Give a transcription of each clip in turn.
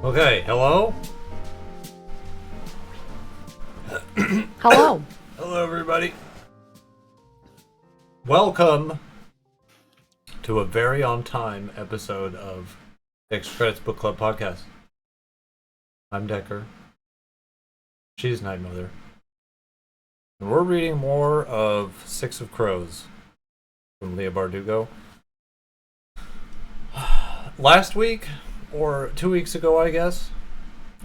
Okay, hello? Hello. Hello, everybody. Welcome to a very on-time episode of Extra Credits Book Club Podcast. I'm Dekker. She's Nightmother. And we're reading more of Six of Crows from Leah Bardugo. Last week, or 2 weeks ago, I guess,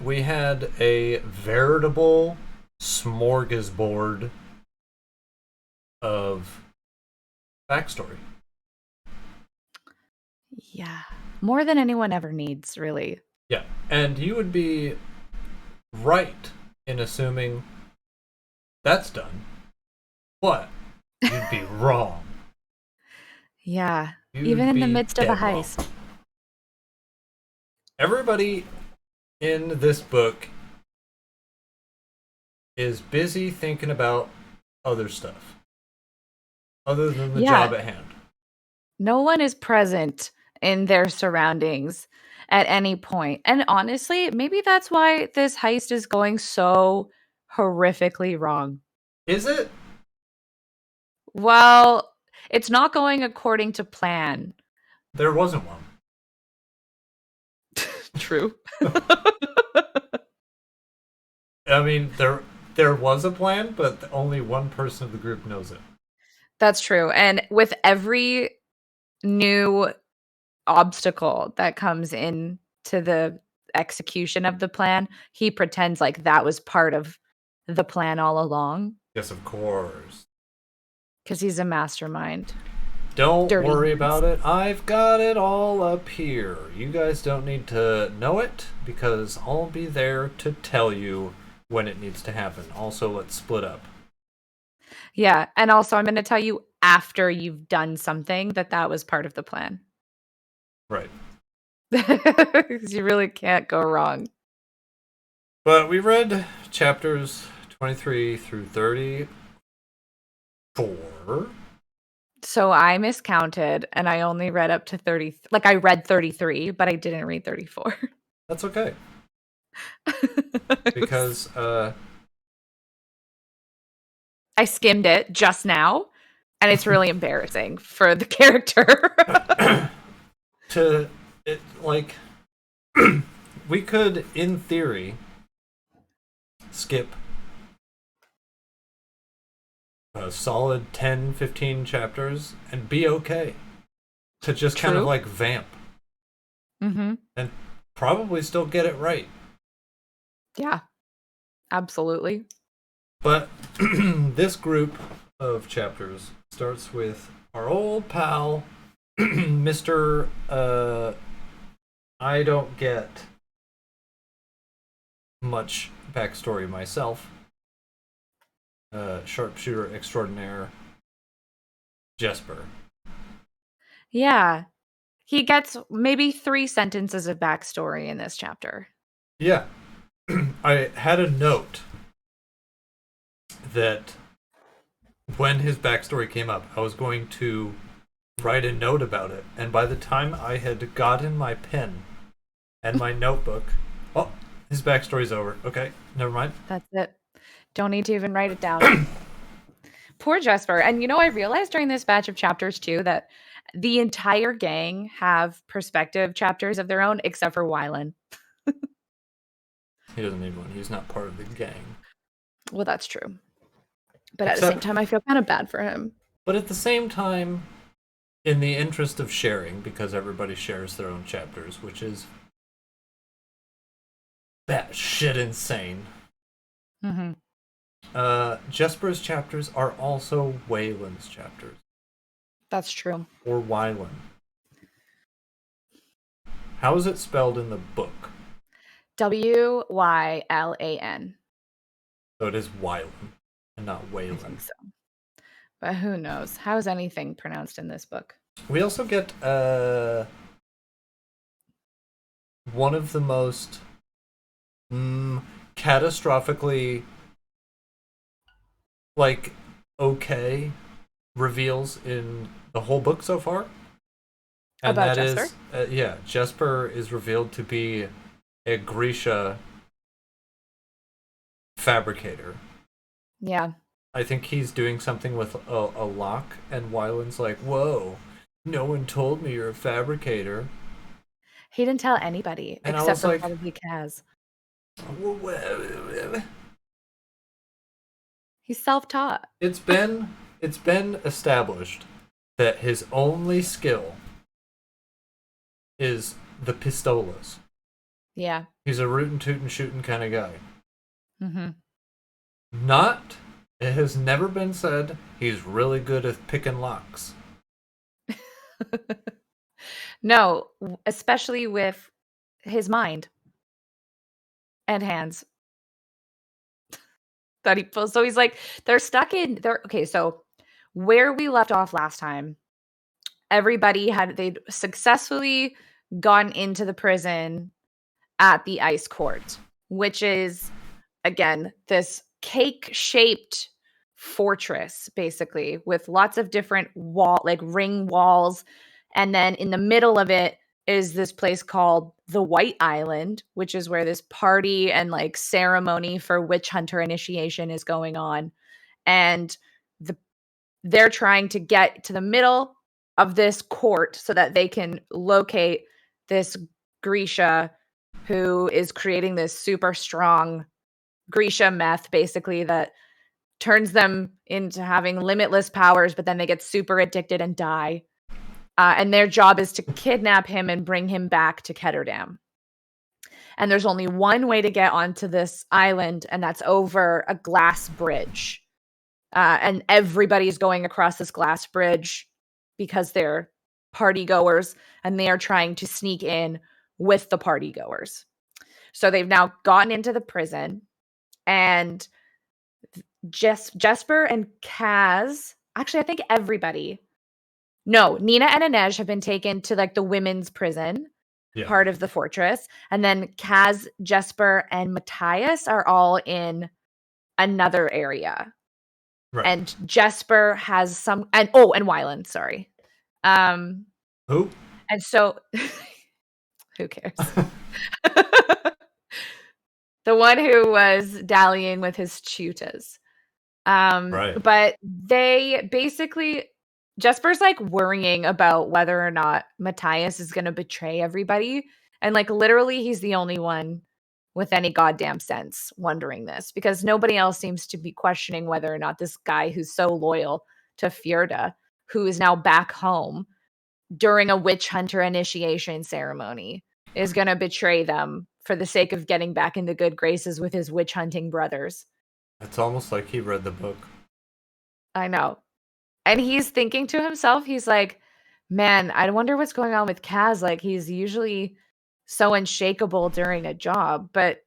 we had a veritable smorgasbord of backstory. Yeah. More than anyone ever needs, really. Yeah, and you would be right in assuming that's done, but you'd be wrong. Yeah. You'd Even in the be midst of a dead wrong. heist. Everybody in this book is busy thinking about other stuff, other than the job at hand. No one is present in their surroundings at any point. And honestly, maybe that's why this heist is going so horrifically wrong. Is it? Well, it's not going according to plan. There wasn't one. True. I mean, there was a plan, but only one person of the group knows it. That's true. And with every new obstacle that comes in to the execution of the plan, he pretends like that was part of the plan all along Yes, of course. because he's a mastermind. Don't Dirty worry hands. about it. I've got it all up here. You guys don't need to know it because I'll be there to tell you when it needs to happen. Also, let's split up. Yeah, and also I'm going to tell you after you've done something that was part of the plan. Right. Because you really can't go wrong. But we read chapters 23 through 34. So I miscounted and I only read up to 30. Like I read 33, but I didn't read 34. That's okay. Because I skimmed it just now, and it's really embarrassing for the character. we could, in theory, skip a solid 10, 15 chapters and be okay. To just kind of True. like vamp. Mm-hmm. And probably still get it right. Yeah, absolutely. But this group of chapters starts with our old pal, Mr. I don't get much backstory myself. Sharpshooter extraordinaire, Jesper. Yeah. He gets maybe 3 sentences of backstory in this chapter. Yeah. I had a note that when his backstory came up, I was going to write a note about it. And by the time I had gotten my pen and my notebook, oh, his backstory's over. Okay, never mind. That's it. Don't need to even write it down. Poor Jesper. And I realized during this batch of chapters too that the entire gang have perspective chapters of their own except for Wylan. He doesn't need one. He's not part of the gang. Well, that's true. But at the same time, I feel kind of bad for him. But at the same time, in the interest of sharing, because everybody shares their own chapters, which is batshit insane. Mm-hmm. Jesper's chapters are also Wayland's chapters. That's true. Or Wylan. How is it spelled in the book? Wylan. So it is Wylan and not I Wayland. think so. But who knows? How is anything pronounced in this book? We also get one of the most catastrophically okay reveals in the whole book so far. And About that Jesper? is Jesper is revealed to be a Grisha fabricator. Yeah. I think he's doing something with a lock, and Wyland's like, whoa, no one told me you're a fabricator. He didn't tell anybody And I except was for like, probably Kaz. "Wha- He's self-taught. it's been established that his only skill is the pistolas. Yeah. He's a rootin' tootin' shootin' kind of guy. Mm-hmm. Not, it has never been said he's really good at picking locks. No, especially with his mind and hands that he pulls. So he's like, they're stuck in there. Okay, so where we left off last time, they'd successfully gone into the prison at the ice court, which is again this cake-shaped fortress basically with lots of different ring walls, and then in the middle of it is this place called the White Island, which is where this party and like ceremony for witch hunter initiation is going on. And the they're trying to get to the middle of this court so that they can locate this Grisha who is creating this super strong Grisha meth, basically, that turns them into having limitless powers, but then they get super addicted and die. And their job is to kidnap him and bring him back to Ketterdam. And there's only one way to get onto this island, and that's over a glass bridge. And everybody's going across this glass bridge because they're party goers, and they are trying to sneak in with the party goers. So they've now gotten into the prison, and Jesper and Kaz, actually, I think everybody. No, Nina and Inej have been taken to like the women's prison Yeah. part of the fortress. And then Kaz, Jesper, and Matthias are all in another area. Right. And Jesper has and Wyland, sorry. Who? And so who cares? The one who was dallying with his chutas. Right. But they basically, Jesper's like worrying about whether or not Matthias is going to betray everybody. And like literally, he's the only one with any goddamn sense wondering this, because nobody else seems to be questioning whether or not this guy who's so loyal to Fjorda, who is now back home during a witch hunter initiation ceremony, is going to betray them for the sake of getting back into good graces with his witch hunting brothers. It's almost like he read the book. I know. And he's thinking to himself, he's like, man, I wonder what's going on with Kaz. Like, he's usually so unshakable during a job. But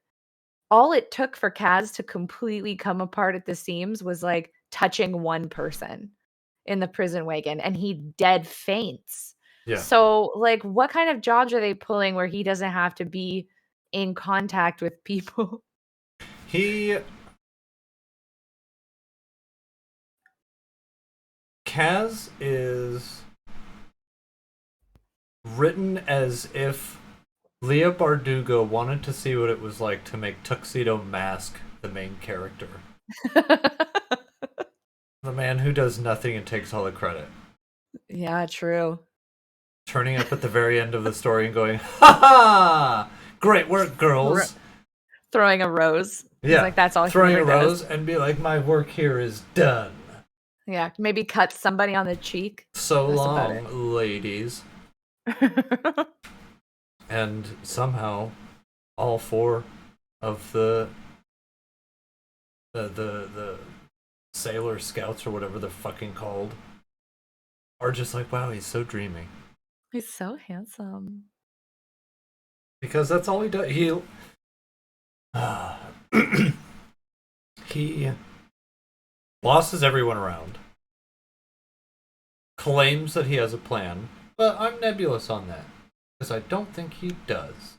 all it took for Kaz to completely come apart at the seams was like touching one person in the prison wagon, and he dead faints. Yeah. So, like, what kind of jobs are they pulling where he doesn't have to be in contact with people? Kaz is written as if Leah Bardugo wanted to see what it was like to make Tuxedo Mask the main character. The man who does nothing and takes all the credit. Yeah, true. Turning up at the very end of the story and going, ha ha! Great work, girls! Throwing a rose. Yeah. He's like, that's all throwing he a rose does. and be like, my work here is done. Yeah, maybe cut somebody on the cheek. So That's long, ladies. And somehow, all four of the sailor scouts or whatever they're fucking called are just like, wow, he's so dreamy. He's so handsome. Because that's all he does. He bosses everyone around, claims that he has a plan, but I'm nebulous on that because I don't think he does.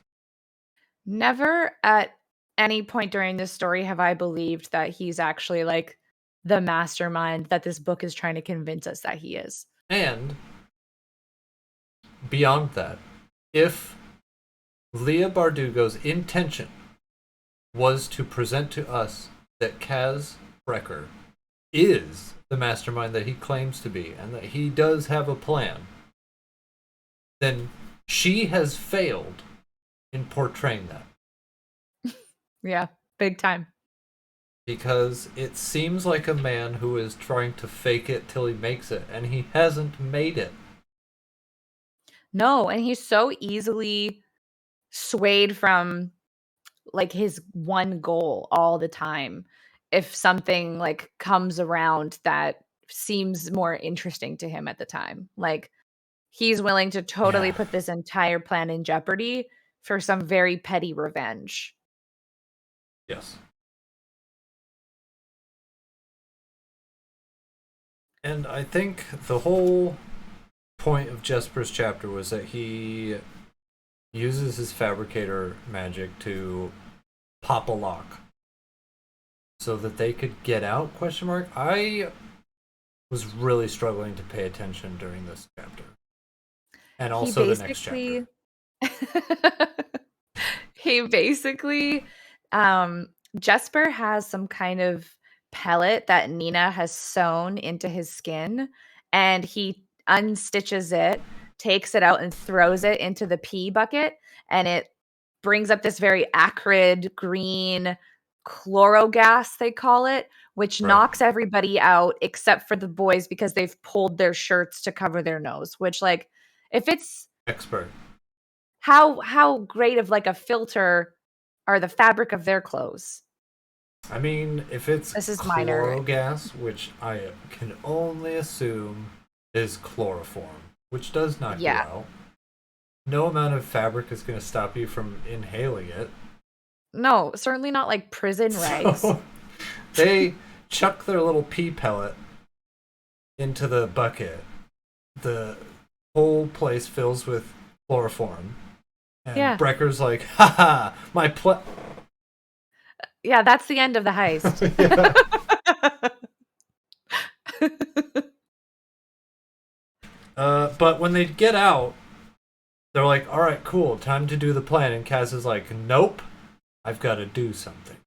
Never at any point during this story have I believed that he's actually like the mastermind that this book is trying to convince us that he is. And beyond that, if Leah Bardugo's intention was to present to us that Kaz Brekker is the mastermind that he claims to be and that he does have a plan, then she has failed in portraying that. Yeah, big time. Because it seems like a man who is trying to fake it till he makes it, and he hasn't made it. No, and he's so easily swayed from like his one goal all the time. If something like comes around that seems more interesting to him at the time, like he's willing to totally Yeah. put this entire plan in jeopardy for some very petty revenge. Yes. And I think the whole point of Jesper's chapter was that he uses his fabricator magic to pop a lock so that they could get out, question mark. I was really struggling to pay attention during this chapter. And He also the next chapter. basically he basically Jesper has some kind of pellet that Nina has sewn into his skin, and he unstitches it, takes it out and throws it into the pee bucket, and it brings up this very acrid green chlorogas, they call it, which Right. knocks everybody out except for the boys because they've pulled their shirts to cover their nose, which like if it's Expert. how great of like a filter are the fabric of their clothes? I mean, if it's This is minor. chlorogas, which I can only assume is chloroform, which does knock you Yeah. out, no amount of fabric is going to stop you from inhaling it. No, certainly not like prison rags. So they chuck their little pea pellet into the bucket. The whole place fills with chloroform. And Yeah. Brecker's like, haha, Yeah, that's the end of the heist. But when they get out, they're like, all right, cool, time to do the plan. And Kaz is like, nope, I've got to do something.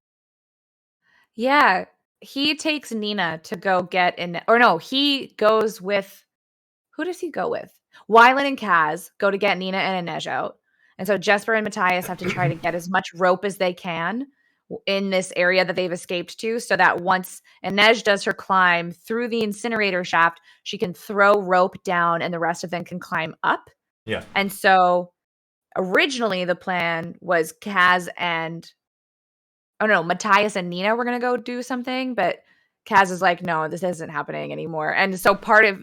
Yeah, he takes Nina to go get in, or no, he goes with, who does he go with? Wylan and Kaz go to get Nina and Inej out. And so Jesper and Matthias have to try to get as much rope as they can in this area that they've escaped to, so that once Inej does her climb through the incinerator shaft, she can throw rope down and the rest of them can climb up. Yeah. And so originally the plan was Kaz and, oh no, Matthias and Nina were going to go do something, but Kaz is like, no, this isn't happening anymore. And so part of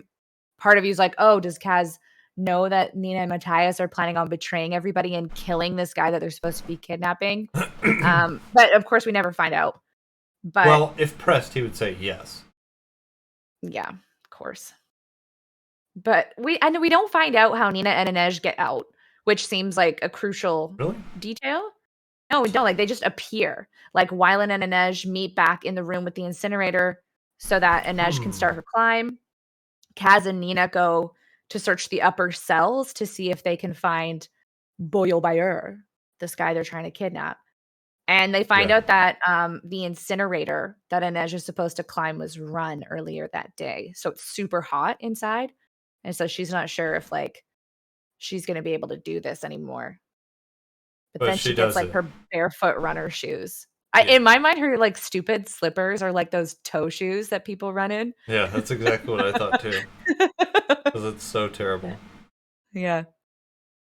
you's like, oh, does Kaz know that Nina and Matthias are planning on betraying everybody and killing this guy that they're supposed to be kidnapping? But of course we never find out. But Well, if pressed, he would say yes. yeah, of course. But we don't find out how Nina and Inej get out, which seems like a crucial Really? detail. No, we don't. Like they just appear. Like Wylan and Inej meet back in the room with the incinerator so that Inej can start her climb. Kaz and Nina go to search the upper cells to see if they can find Boyle Bayer, this guy they're trying to kidnap. And they find Yeah. out that the incinerator that Inej is supposed to climb was run earlier that day. So it's super hot inside. And so she's not sure if like she's going to be able to do this anymore. But then she she gets does like it. her barefoot runner shoes. Yeah. In my mind, her like stupid slippers are like those toe shoes that people run in. Yeah, that's exactly what I thought too. Because it's so terrible. Yeah.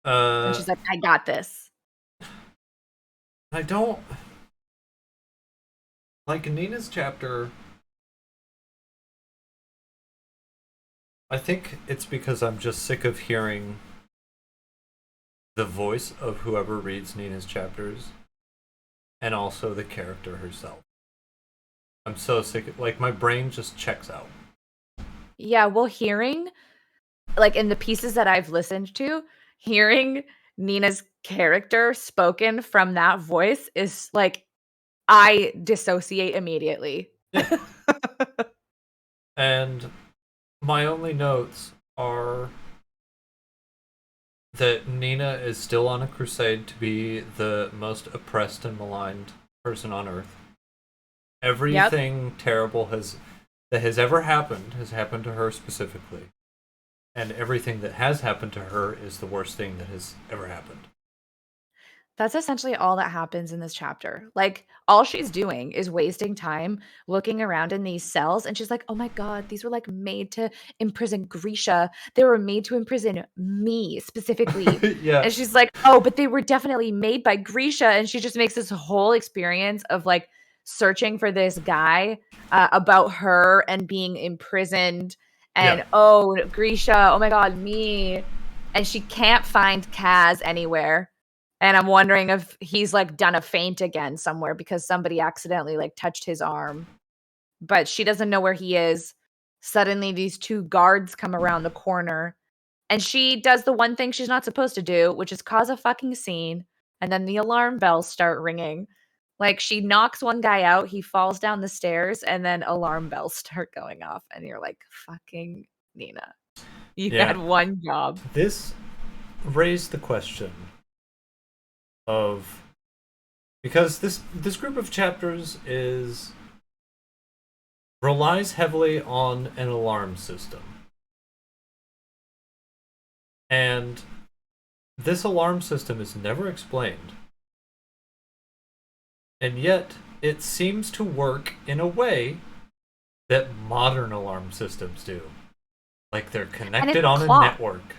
And Uh, she's like, I got this. I don't like Nina's chapter. I think it's because I'm just sick of hearing the voice of whoever reads Nina's chapters and also the character herself. I'm so sick of, like, my brain just checks out. Yeah, well, hearing like in the pieces that I've listened to, hearing Nina's character spoken from that voice is like I dissociate immediately. Yeah. And my only notes are that Nina is still on a crusade to be the most oppressed and maligned person on Earth. Yep. Everything terrible that has ever happened has happened to her specifically, and everything that has happened to her is the worst thing that has ever happened. That's essentially all that happens in this chapter. Like, all she's doing is wasting time looking around in these cells, and she's like, "Oh my god, these were, like, made to imprison Grisha. They were made to imprison me specifically." Yeah, And she's like, "Oh, but they were definitely made by Grisha," and she just makes this whole experience of, like, searching for this guy, about her and being imprisoned, yeah, and, "Oh, Grisha, oh my god, me." And she can't find Kaz anywhere. And I'm wondering if he's, like, done a feint again somewhere because somebody accidentally, like, touched his arm, but she doesn't know where he is. Suddenly, these 2 guards come around the corner, and she does the one thing she's not supposed to do, which is cause a fucking scene, and then the alarm bells start ringing. Like, she knocks one guy out, he falls down the stairs, and then alarm bells start going off, and you're like, "Fucking Nina, you yeah. had one job." This raised the question of, because this group of chapters is relies heavily on an alarm system, and this alarm system is never explained, and yet it seems to work in a way that modern alarm systems do, like they're And it's connected a on a clock. network.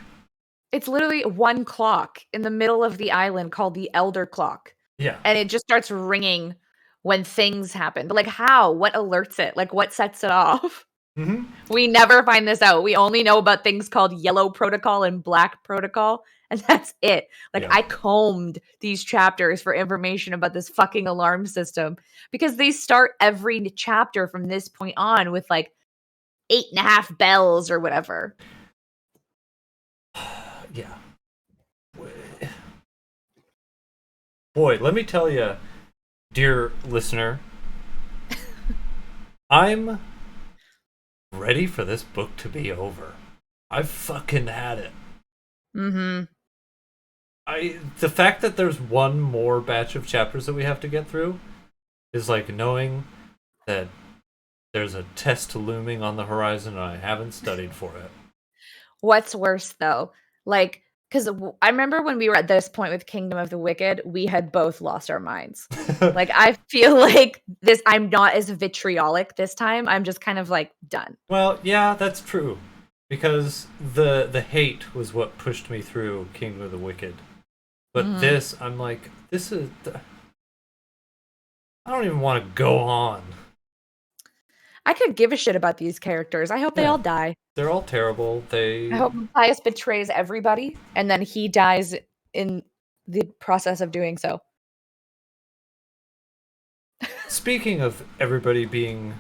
It's literally one clock in the middle of the island called the Elder Clock, Yeah. and it just starts ringing when things happen. But, like, how? What alerts it? Like, what sets it off? Mm-hmm. We never find this out. We only know about things called Yellow Protocol and Black Protocol, and that's it. Like, Yeah. I combed these chapters for information about this fucking alarm system because they start every chapter from this point on with, like, 8.5 bells or whatever. Yeah. Boy, let me tell you, dear listener, I'm ready for this book to be over. I've fucking had it. Mhm. The fact that there's one more batch of chapters that we have to get through is like knowing that there's a test looming on the horizon and I haven't studied for What's worse though? Like, 'cause I remember when we were at this point with Kingdom of the Wicked, we had both lost our minds. it. Like, I feel like this I'm not as vitriolic this time, I'm just kind of, like, done. Well, yeah, that's true. Because the hate was what pushed me through Kingdom of the Wicked. But Mhm. this, I'm like, this is. I don't even want to go on. I could give a shit about these characters, I hope they Yeah, all die. they're all terrible. I They. hope Matthias betrays everybody, and then he dies in the process of doing so. Speaking of everybody being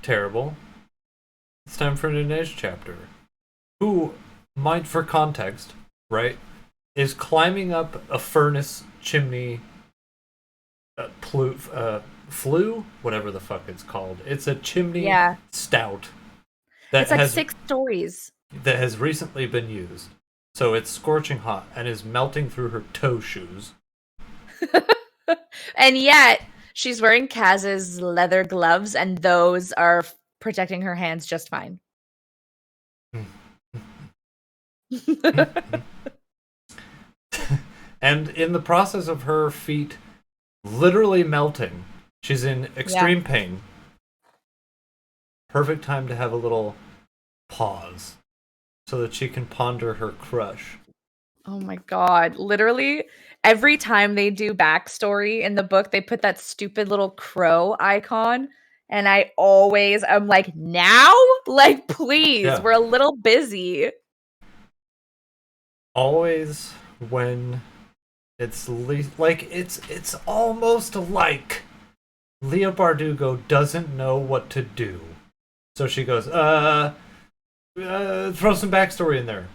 terrible, it's time for an next chapter. Who, mind for context, right, is climbing up a furnace chimney, flue, whatever the fuck it's called. It's a chimney Yeah. stout that It's like has 6 stories. that has recently been used. So it's scorching hot and is melting through her toe shoes. And yet, she's wearing Kaz's leather gloves, and those are protecting her hands just fine. And in the process of her feet literally melting, she's in Yeah. extreme pain. Perfect time to have a little pause so that she can ponder her crush. Oh my god. Literally, every time they do backstory in the book, they put that stupid little crow icon, and I'm like, "Now? Like, please, Yeah. we're a little busy." Always when it's like it's almost like Leah Bardugo doesn't know what to do. So she goes, throw some backstory in there.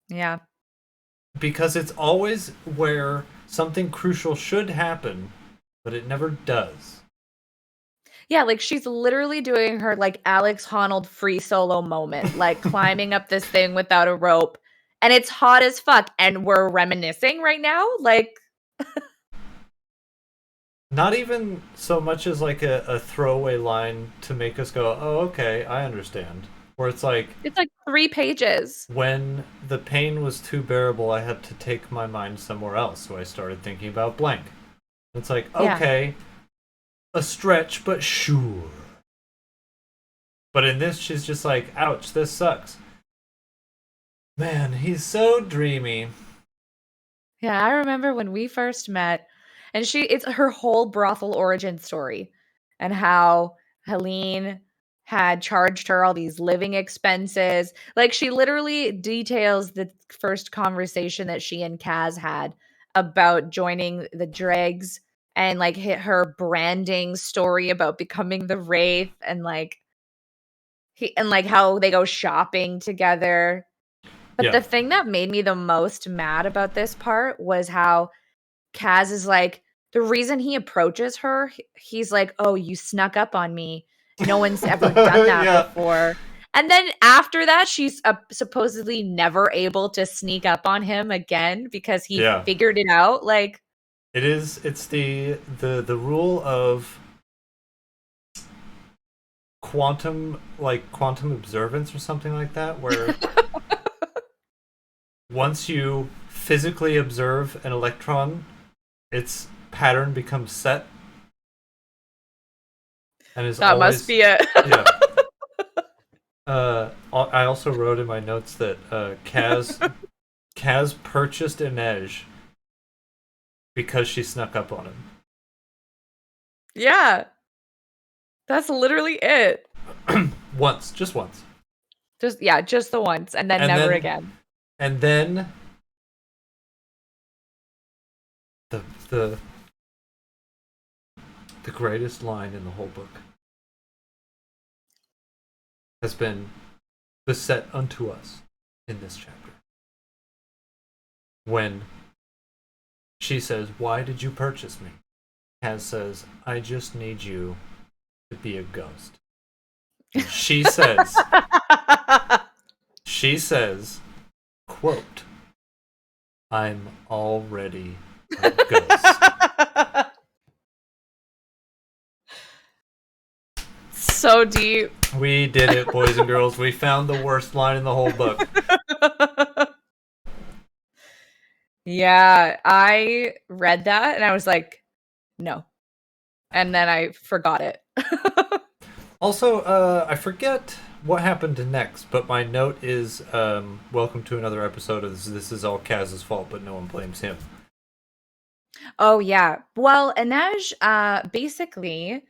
Yeah. Because it's always where something crucial should happen, but it never does. Yeah, like, she's literally doing her, like, Alex Honnold free solo moment, like, climbing up this thing without a rope, and it's hot as fuck, and we're reminiscing right now. Like, Not even so much as like a throwaway line to make us go, oh, okay, I understand. Where it's like, it's like 3 pages. when the pain was too bearable, I had to take my mind somewhere else, so I started thinking about blank. It's like, Yeah. okay, a stretch, but sure. But in this, she's just like, ouch, this sucks. Man, he's so dreamy. Yeah, I remember when we first met, and it's her whole brothel origin story, and how Helene had charged her all these living expenses. Like, she literally details the first conversation that she and Kaz had about joining the dregs, and like hit her branding story about becoming the Wraith, and like how they go shopping together. But Yeah. the thing that made me the most mad about this part was how Kaz is like, the reason he approaches her, he's like, "Oh, you snuck up on me. No one's ever done that Yeah. before." And then after that, she's supposedly never able to sneak up on him again because he Yeah. figured it out. Like, It's the rule of quantum observance or something like that, where once you physically observe an electron, its pattern becomes set and is that must always, be it. yeah. I also wrote in my notes that Kaz purchased Inej because she snuck up on him. Yeah, that's literally it. Once, just once. Just the once, and then And never then again. and then the the the greatest line in the whole book has been beset unto us in this chapter. When she says, "Why did you purchase me?" Kaz says, "I just need you to be a ghost." And she says, quote, "I'm already a ghost." So deep. We did it, boys and girls. We found the worst line in the whole book. Yeah, I read that and I was like, no. And then I forgot it. Also, I forget what happened next, but my note is, welcome to another episode of This Is All Kaz's Fault, but no one blames him. Oh yeah. Well, Inej, basically,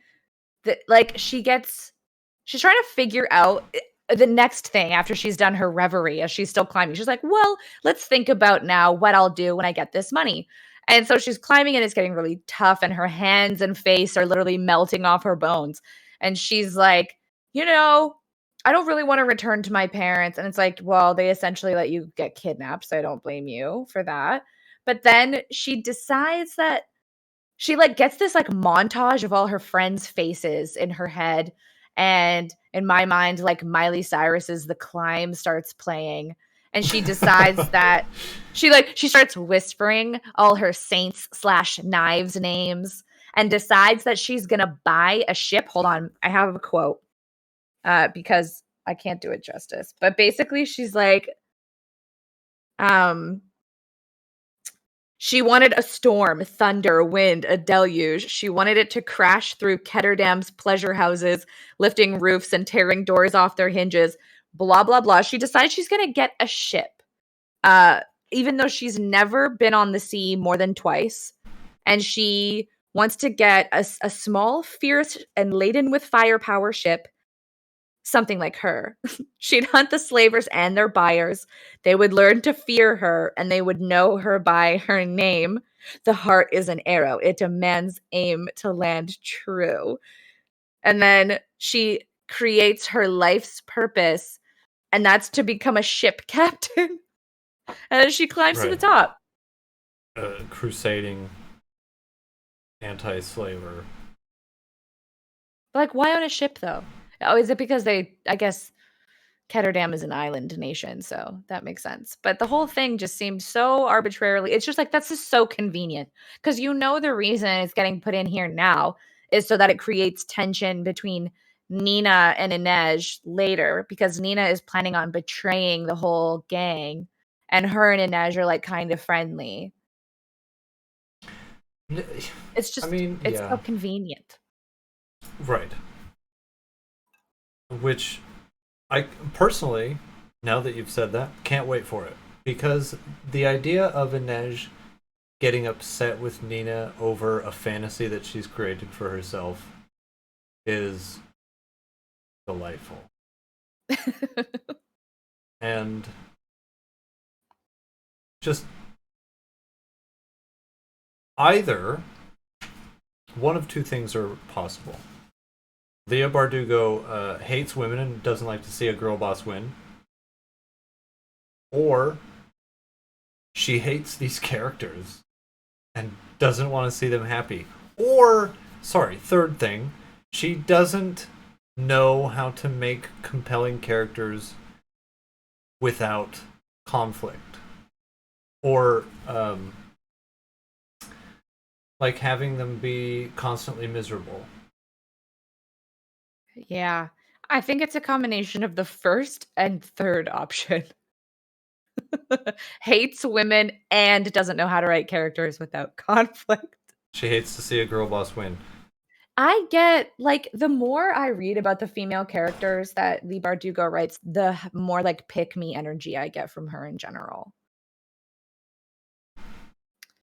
like she's trying to figure out the next thing after she's done her reverie as she's still climbing. She's like, well, let's think about now what I'll do when I get this money. And so she's climbing and it's getting really tough, and her hands and face are literally melting off her bones. And she's like, I don't really want to return to my parents. And it's like, well, they essentially let you get kidnapped, so I don't blame you for that. But then she decides that she, like, gets this, like, montage of all her friends' faces in her head, and in my mind, like, Miley Cyrus's The Climb starts playing, and she decides that she starts whispering all her saints/knives names, and decides that she's gonna buy a ship. Hold on, I have a quote, because I can't do it justice, but basically she's like, um she wanted a storm, thunder, wind, a deluge. She wanted it to crash through Ketterdam's pleasure houses, lifting roofs and tearing doors off their hinges. Blah blah blah. She decides she's gonna get a ship, uh, even though she's never been on the sea more than twice, and she wants to get a small, fierce, and laden with firepower ship, something like her. She'd hunt the slavers and their buyers. They would learn to fear her, and they would know her by her name. The heart is an arrow. It demands aim to land true. And then she creates her life's purpose, and that's to become a ship captain. And then she climbs to the Right. top. Crusading anti-slaver. Like, why on a ship though? Oh, is it because I guess Ketterdam is an island nation, so that makes sense. But the whole thing just seemed so arbitrarily. It's just like that's just so convenient because you know the reason it's getting put in here now is so that it creates tension between Nina and Inej later because Nina is planning on betraying the whole gang, and her and Inej are like kind of friendly. It's I just mean, it's so yeah, convenient. right. Which I personally, now that you've said that, can't wait for it. Because the idea of Inej getting upset with Nina over a fantasy that she's created for herself is delightful. And just either one of two things are possible. Leah Bardugo hates women and doesn't like to see a girl boss win, or she hates these characters and doesn't want to see them happy. Or, sorry, third thing, she doesn't know how to make compelling characters without conflict. Or, like having them be constantly miserable. Yeah. I think it's a combination of the first and third option. Hates women and doesn't know how to write characters without conflict. She hates to see a girl boss win. I get like the more I read about the female characters that Lee Bardugo writes, the more like pick me energy I get from her in general.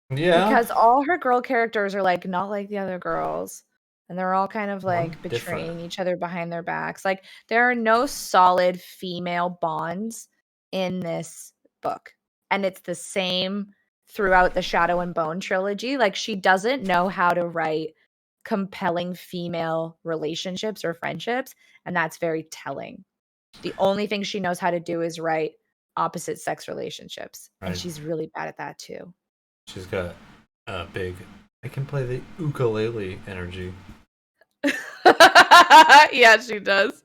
Yeah, Because all her girl characters are like not like the other girls. And they're all kind of one like different. betraying each other behind their backs. Like there are no solid female bonds in this book. And it's the same throughout the Shadow and Bone trilogy. Like she doesn't know how to write compelling female relationships or friendships, and that's very telling. The only thing she knows how to do is write opposite sex relationships, and Right. she's really bad at that too. She's got a big. I can play the ukulele energy. Yeah, she does.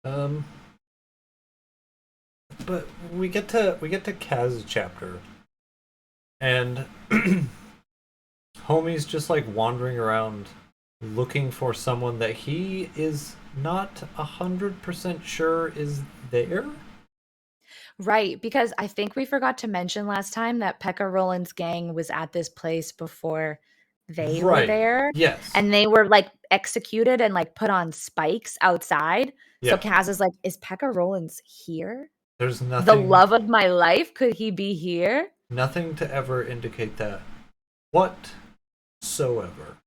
Um, but we get to Kaz's chapter, and Homie's just like wandering around looking for someone that he is not 100% sure is there. Right, because I think we forgot to mention last time that Pekka Roland's gang was at this place before they were Right. there, Yes. and they were, like, executed and, like, put on spikes outside. So Yeah. Kaz is like, "Is Pekka Rollins here? There's The nothing love of my life? Could he be here?" nothing to ever indicate that whatsoever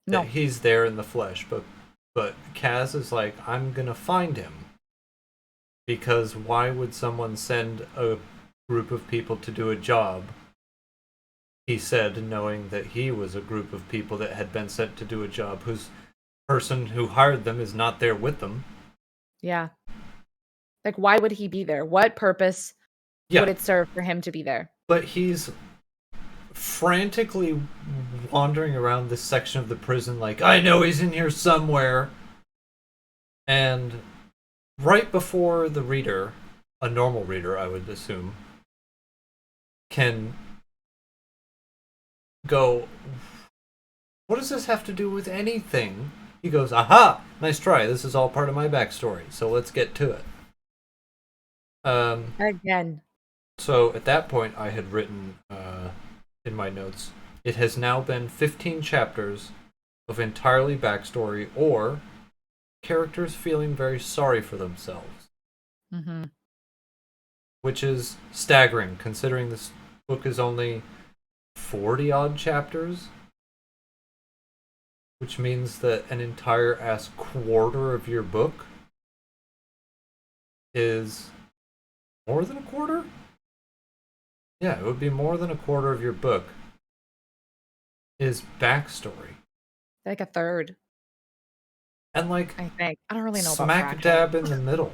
that No. he's there in the flesh, but Kaz is like, I'm gonna find him. Because why would someone send a group of people to do a job? He said, knowing that he was a group of people that had been sent to do a job whose person who hired them is not there with them. Yeah. Like, why would he be there? What purpose would Yeah, it serve for him to be there? but he's frantically wandering around this section of the prison like, I know he's in here somewhere. And right before the reader, a normal reader, I would assume, can go, what does this have to do with anything? He goes, aha, nice try. This is all part of my backstory. So let's get to it. Again. So at that point, I had written in my notes, it has now been 15 chapters of entirely backstory or characters feeling very sorry for themselves, Mhm. which is staggering considering this book is only 40 odd chapters, which means that an entire ass quarter of your book is more than a quarter? Yeah, it would be more than a quarter of your book is backstory. Like a third, And like I think. I don't really know about smack fractions. dab in the middle.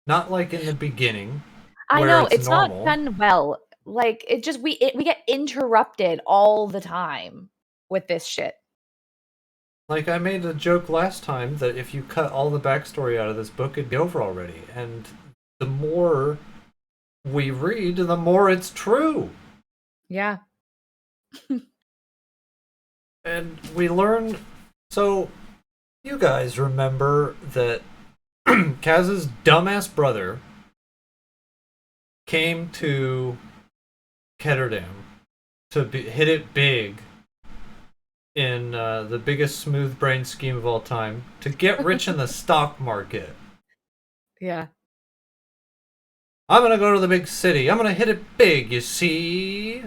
Not like in the beginning I where know, it's it's not normal. done well. Like, it just we get interrupted all the time with this shit. Like, I made a joke last time that if you cut all the backstory out of this book, it'd be over already. And the more we read, the more it's true. Yeah. And we learn. So, you guys remember that Kaz's dumbass brother came to Ketterdam to hit it big in the biggest smooth brain scheme of all time to get rich in the stock market. Yeah. I'm gonna go to the big city. I'm gonna hit it big, you see?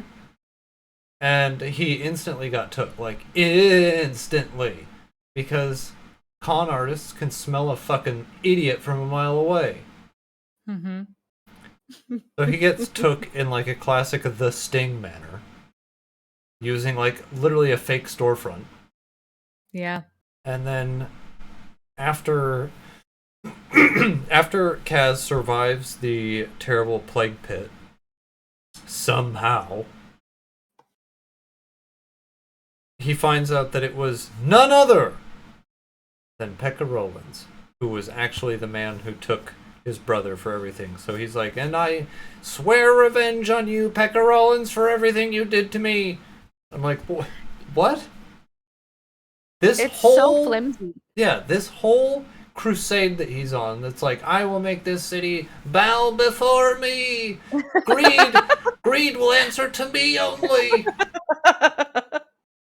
And he instantly got took. Like, instantly. Because con artists can smell a fucking idiot from a mile away. Mm-hmm. So he gets took in like a classic The Sting manner. Using like literally a fake storefront. Yeah. And then after after Kaz survives the terrible plague pit, somehow, he finds out that it was none other than Pekka Rollins, who was actually the man who took his brother for everything. So he's like, and I swear revenge on you, Pekka Rollins, for everything you did to me. I'm like, what? It's so flimsy. Yeah, this whole crusade that he's on, that's like, I will make this city bow before me. Greed, greed will answer to me only.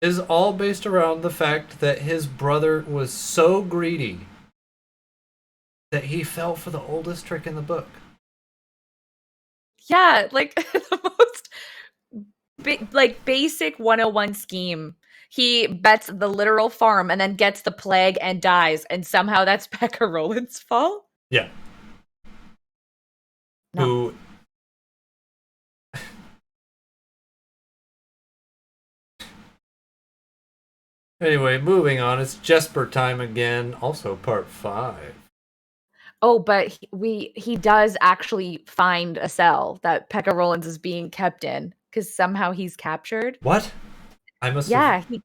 Is all based around the fact that his brother was so greedy that he fell for the oldest trick in the book. Yeah, like the most basic 101 scheme. He bets the literal farm and then gets the plague and dies, and somehow that's Pekka Rollins' fault? Yeah. No. Who Anyway, moving on. It's Jesper time again. Also part 5. Oh, but he does actually find a cell that Pekka Rollins is being kept in because somehow he's captured. What? I must have Yeah,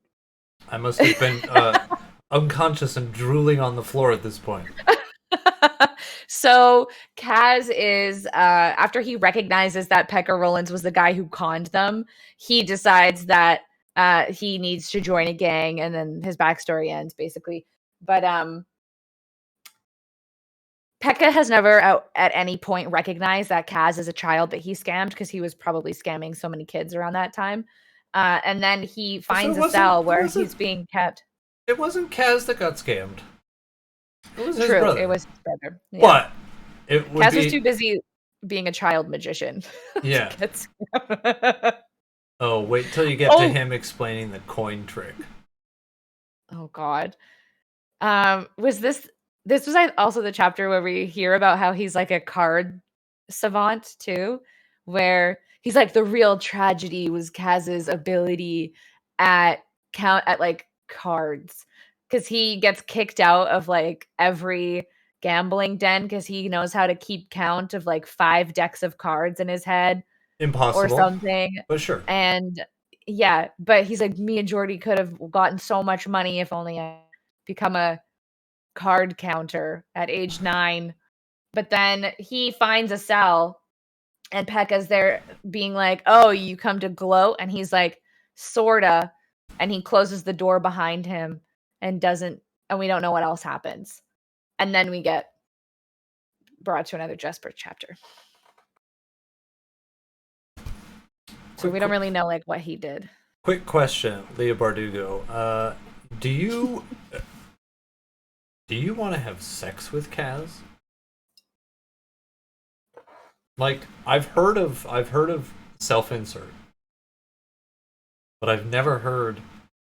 I must have been unconscious and drooling on the floor at this point. So Kaz is after he recognizes that Pekka Rollins was the guy who conned them, he decides that he needs to join a gang, and then his backstory ends basically. But Pekka has never at any point recognized that Kaz is a child that he scammed because he was probably scamming so many kids around that time. And then he finds a cell where he's being kept. It wasn't Kaz that got scammed. It was his True, brother. it was his brother. Yeah. But it would Kaz was too busy being a child magician. Yeah. To Oh, wait till you get to him explaining the coin trick. Oh God. Was this was also the chapter where we hear about how he's like a card savant too, where he's like the real tragedy was Kaz's ability at like cards, because he gets kicked out of like every gambling den because he knows how to keep count of like 5 decks of cards in his head. Impossible. Or something. But sure. And yeah, but he's like, me and Jordy could have gotten so much money if only I become a card counter at age 9. But then he finds a cell and Pekka's there being like, oh, you come to gloat? And he's like, sorta. And he closes the door behind him and we don't know what else happens. And then we get brought to another Jesper chapter. So we don't really know like what he did. Quick question, Leah Bardugo. Do you want to have sex with Kaz? Like, I've heard of self-insert, but I've never heard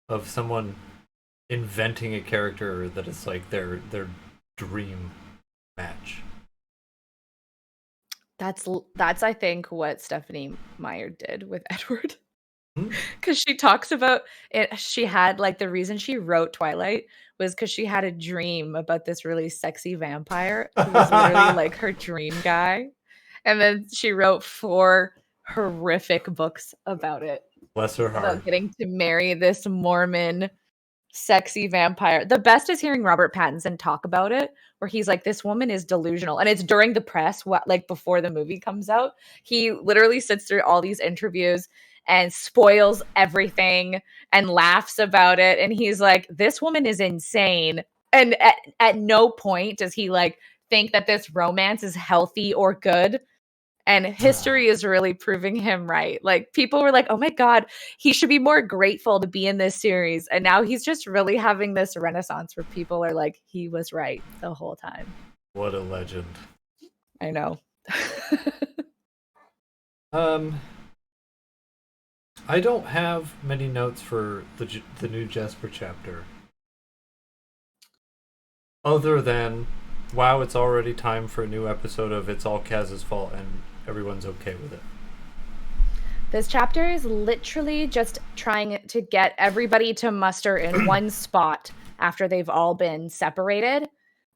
of someone inventing a character that is like their dream match. That's I think what Stephanie Meyer did with Edward. Because she talks about it. She had like the reason she wrote Twilight was because she had a dream about this really sexy vampire who was literally like her dream guy. And then she wrote 4 horrific books about it. Bless her heart. About getting to marry this Mormon sexy vampire. The best is hearing Robert Pattinson talk about it, where he's like, this woman is delusional. And it's during the press, like before the movie comes out. He literally sits through all these interviews and spoils everything and laughs about it. And he's like, this woman is insane. And at no point does he like think that this romance is healthy or good. And history is really proving him right. Like, people were like, oh my God, he should be more grateful to be in this series. And now he's just really having this renaissance where people are like, he was right the whole time. What a legend. I know. I don't have many notes for the new Jesper chapter. Other than, wow, it's already time for a new episode of It's All Kaz's Fault, and everyone's okay with it. This chapter is literally just trying to get everybody to muster in one spot after they've all been separated.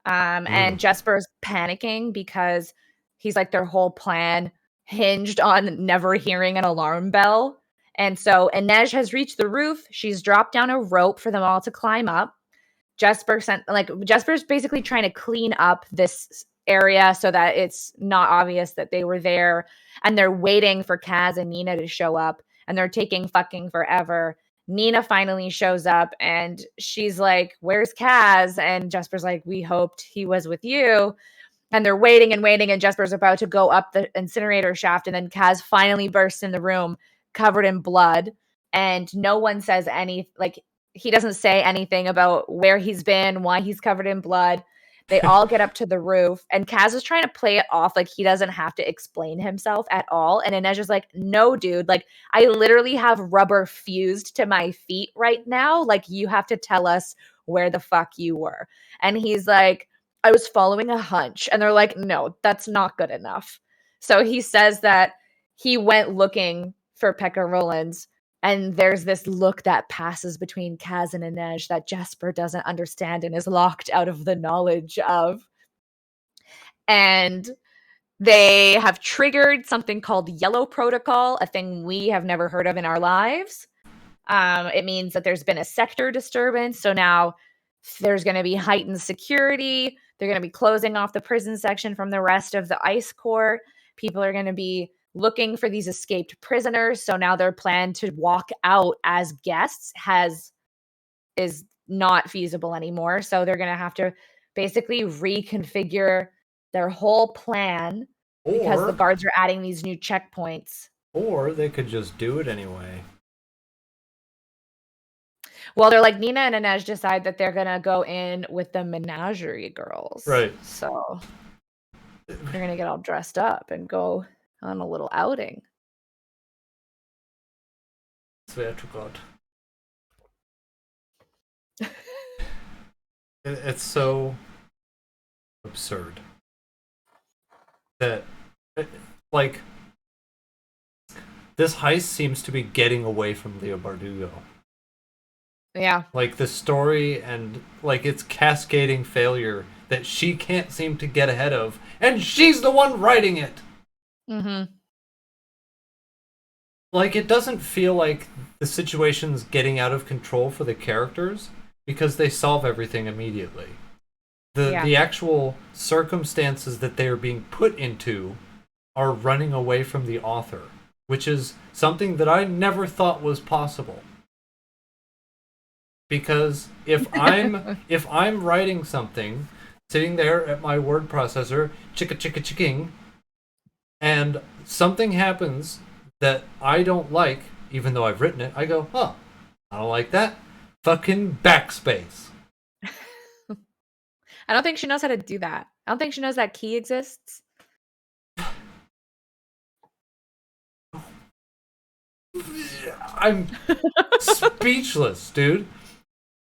And Jesper's panicking because he's like, their whole plan hinged on never hearing an alarm bell. And so Inej has reached the roof. She's dropped down a rope for them all to climb up. Jesper's basically trying to clean up this area so that it's not obvious that they were there, and they're waiting for Kaz and Nina to show up, and they're taking fucking forever. Nina finally shows up and she's like, where's Kaz? And Jesper's like, we hoped he was with you. And they're waiting and waiting, and Jesper's about to go up the incinerator shaft, and then Kaz finally bursts in the room covered in blood, and no one says any, like, he doesn't say anything about where he's been, why he's covered in blood. They all get up to the roof, and Kaz is trying to play it off like he doesn't have to explain himself at all. And Inej is like, no, dude, like, I literally have rubber fused to my feet right now. Like, you have to tell us where the fuck you were. And he's like, I was following a hunch. And they're like, no, that's not good enough. So he says that he went looking for Pekka Rollins, and there's this look that passes between Kaz and Inej that Jesper doesn't understand and is locked out of the knowledge of. And they have triggered something called Yellow Protocol, a thing we have never heard of in our lives. It means that there's been a sector disturbance. So now there's going to be heightened security. They're going to be closing off the prison section from the rest of the ice core. People are going to be looking for these escaped prisoners. So now their plan to walk out as guests is not feasible anymore. So they're going to have to basically reconfigure their whole plan because the guards are adding these new checkpoints. Or they could just do it anyway. Well, they're like, Nina and Inej decide that they're going to go in with the menagerie girls. Right. So they're going to get all dressed up and go on a little outing. Swear to God. It's so absurd that, like, this heist seems to be getting away from Leo Bardugo. Yeah. Like, the story and, like, its cascading failure that she can't seem to get ahead of, and she's the one writing it! Mm-hmm. Like, it doesn't feel like the situation's getting out of control for the characters, because they solve everything immediately. The actual circumstances that they are being put into are running away from the author, which is something that I never thought was possible. Because if I'm writing something, sitting there at my word processor, chicka, and something happens that I don't like, even though I've written it, I go, huh, I don't like that. Fucking backspace. I don't think she knows how to do that. I don't think she knows that key exists. I'm speechless, dude.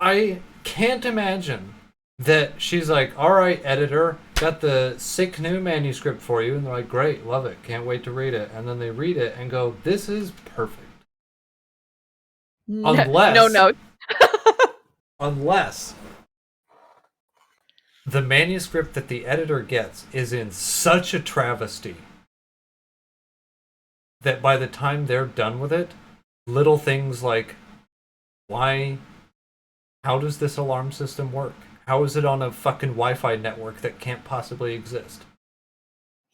I can't imagine that she's like, all right, editor, got the sick new manuscript for you. And they're like, great, love it, can't wait to read it. And then they read it and go, this is perfect. Unless, no notes. Unless the manuscript that the editor gets is in such a travesty that by the time they're done with it, little things like, why how does this alarm system work? How is it on a fucking Wi-Fi network that can't possibly exist?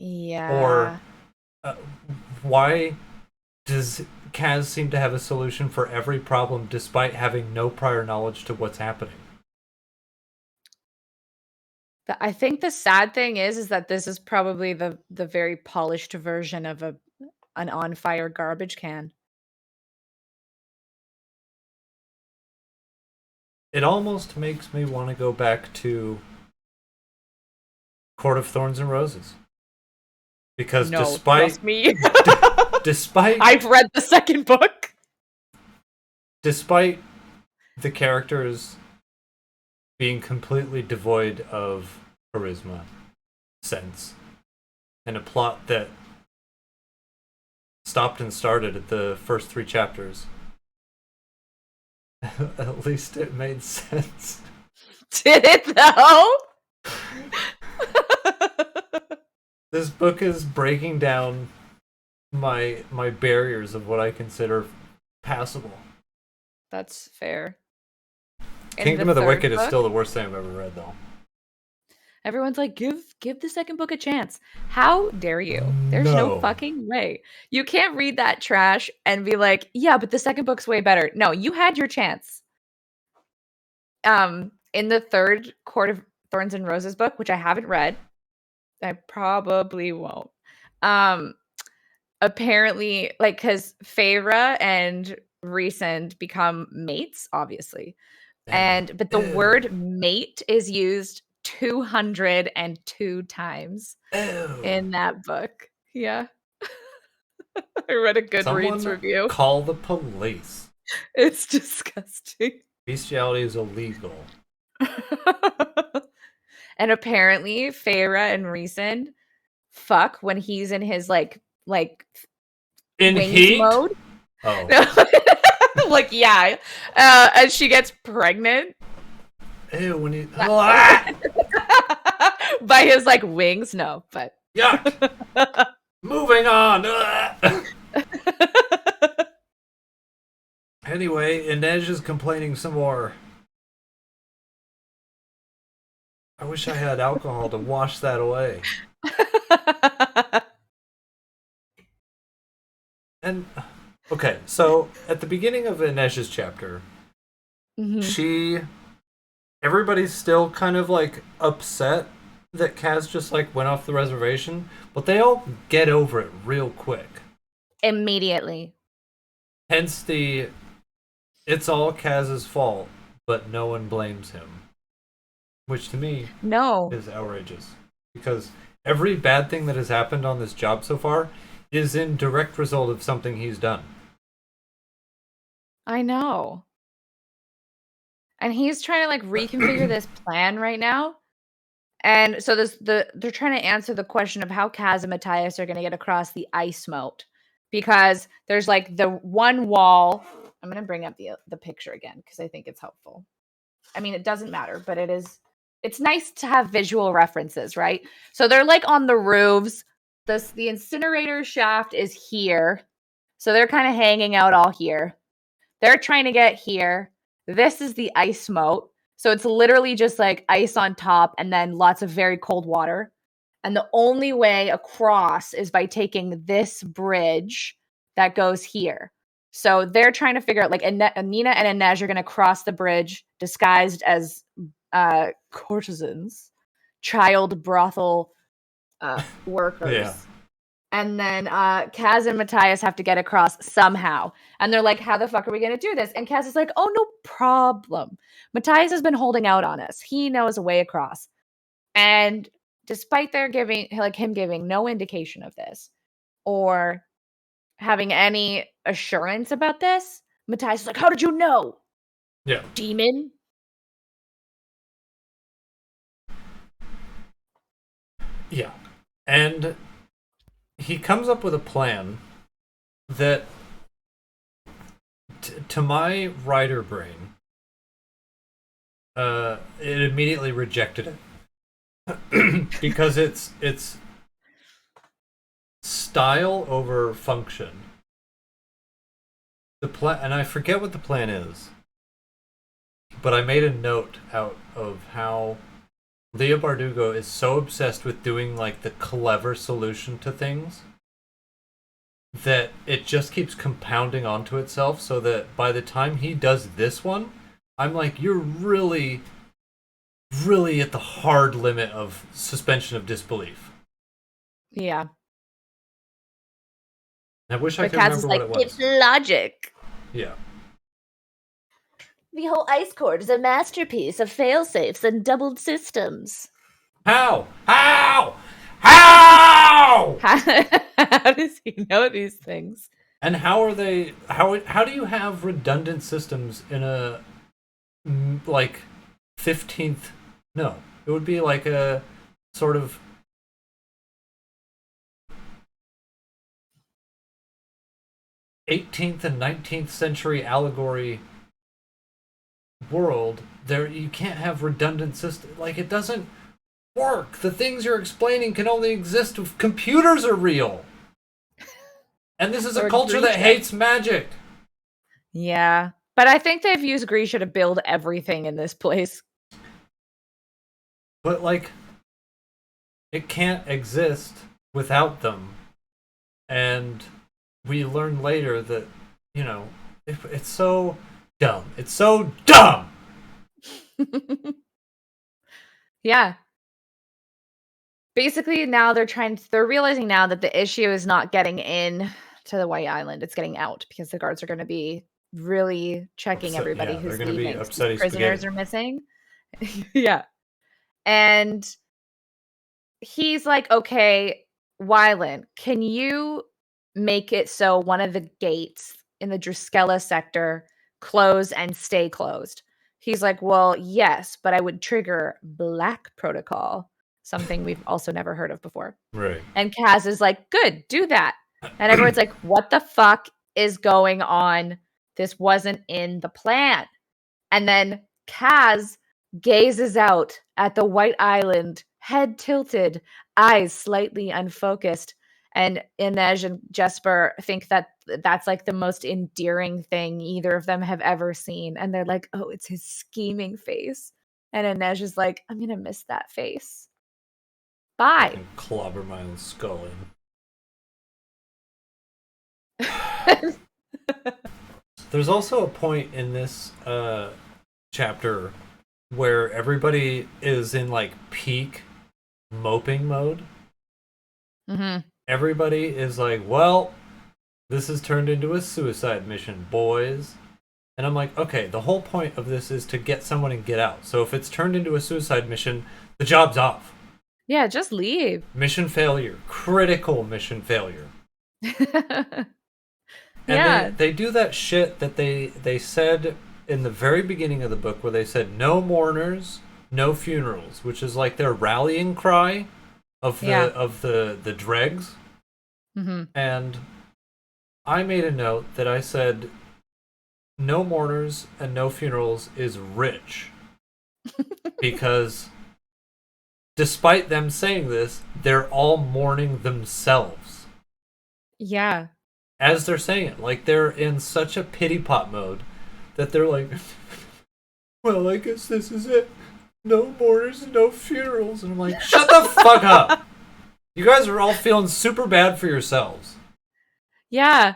Or Yeah. uh, why does Kaz seem to have a solution for every problem despite having no prior knowledge to what's happening? I think the sad thing is that this is probably the very polished version of an on fire garbage can. It almost makes me want to go back to Court of Thorns and Roses. Because No, trust me. despite I've read the second book. despite the characters being completely devoid of charisma, sense, and a plot that stopped and started at the first 3 chapters, at least it made sense. Did it though? This book is breaking down my barriers of what I consider passable. That's fair. In Kingdom of the third Wicked is book, still the worst thing I've ever read, though. everyone's like, give the second book a chance. How dare you? There's no No. fucking way. You can't read that trash and be like, yeah, but the second book's way better. No, you had your chance. In the third Court of Thorns and Roses book, which I haven't read, I probably won't. Apparently, like, because Feyre and Rhysand become mates, obviously. But the word mate is used 202 times Ew. in that book. Yeah. I read a Goodreads Someone review. call the police. It's disgusting. Bestiality is illegal. And apparently Feyre and Rhysand fuck when he's in his like In wings heat? mode. Oh. Like, yeah. And she gets pregnant. Ew, when he... By his like wings. No, but Yuck! Moving on! Anyway, Inej is complaining some more. I wish I had alcohol to wash that away. And, okay, so at the beginning of Inej's chapter, everybody's still kind of like upset that Kaz just like went off the reservation, but they all get over it real quick. Immediately. Hence the it's all Kaz's fault, but no one blames him. Which to me is outrageous. Because every bad thing that has happened on this job so far is in direct result of something he's done. I know. And he's trying to like reconfigure this plan right now. And so they're trying to answer the question of how Kaz and Matthias are going to get across the ice moat, because there's like the one wall. I'm going to bring up the picture again because I think it's helpful. I mean, it doesn't matter, but it's nice to have visual references, right? So they're like on the roofs. The incinerator shaft is here. So they're kind of hanging out all here. They're trying to get here. This is the ice moat. So it's literally just like ice on top and then lots of very cold water. And the only way across is by taking this bridge that goes here. So they're trying to figure out, like, Nina and Inej are going to cross the bridge disguised as courtesans, child brothel workers. Yeah. And then Kaz and Matthias have to get across somehow. And they're like, how the fuck are we going to do this? And Kaz is like, oh, no problem. Matthias has been holding out on us. He knows a way across. And despite him giving no indication of this or having any assurance about this, Matthias is like, how did you know? Yeah. Demon? Yeah. And he comes up with a plan that, to my writer brain, it immediately rejected it. Because it's style over function. The plan, and I forget what the plan is. But I made a note out of how Leah Bardugo is so obsessed with doing like the clever solution to things that it just keeps compounding onto itself, so that by the time he does this one, I'm like, you're really, really at the hard limit of suspension of disbelief. Yeah. I wish I But could Kaz is remember what like, it it's was. logic. Yeah. The whole ice cord is a masterpiece of fail-safes and doubled systems. How? How? How? How does he know these things? And how are they? How do you have redundant systems in a like 15th? No, it would be like a sort of 18th and 19th century allegory world. There, you can't have redundant systems. Like, it doesn't work. The things you're explaining can only exist if computers are real. And this is a Or culture that Grisha. hates magic. Yeah. But I think they've used Grisha to build everything in this place. But like, it can't exist without them. And we learn later that, you know, it's so dumb. It's so dumb. Yeah. Basically, now they're realizing now that the issue is not getting in to the White Island, it's getting out, because the guards are going to be really checking Upset, everybody yeah, they're who's gonna be leaving, 'cause these upsetty prisoners spaghetti. are missing. Yeah. And he's like, "Okay, Wyland, can you make it so one of the gates in the Druskella sector close and stay closed?" He's like, "Well, yes, but I would trigger Black Protocol," something we've also never heard of before. Right. And Kaz is like, "Good, do that." And everyone's like, "What the fuck is going on? This wasn't in the plan." And then Kaz gazes out at the White Island, head tilted, eyes slightly unfocused. And Inej and Jesper think that that's like the most endearing thing either of them have ever seen. And they're like, "Oh, it's his scheming face." And Inej is like, "I'm going to miss that face. Bye." And clobber my own skull in. There's also a point in this chapter where everybody is in like peak moping mode. Mm-hmm. Everybody is like, well, this has turned into a suicide mission, boys. And I'm like, okay, the whole point of this is to get someone and get out. So if it's turned into a suicide mission, the job's off. Yeah, just leave. Mission failure. Critical mission failure. And Yeah. they do that shit that they said in the very beginning of the book, where they said no mourners, no funerals, which is like their rallying cry of Yeah. the dregs. Mm-hmm. And I made a note that I said no mourners and no funerals is rich, because despite them saying this, they're all mourning themselves Yeah. as they're saying it. Like, they're in such a pity pot mode that they're like, well, I guess this is it. No mourners, no funerals. And I'm like, shut the fuck up. You guys are all feeling super bad for yourselves. Yeah.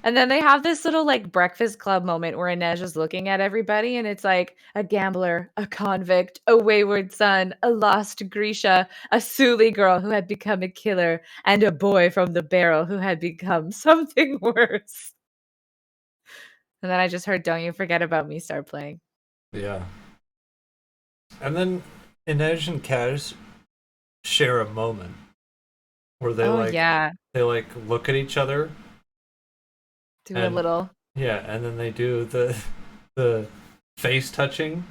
And then they have this little like breakfast club moment where Inej is looking at everybody and it's like a gambler, a convict, a wayward son, a lost Grisha, a Suli girl who had become a killer, and a boy from the barrel who had become something worse. And then I just heard "Don't You Forget About Me" start playing. Yeah. And then Inej and Kaz share a moment where Oh yeah. they like look at each other, Do a and little. yeah, and then they do the face touching,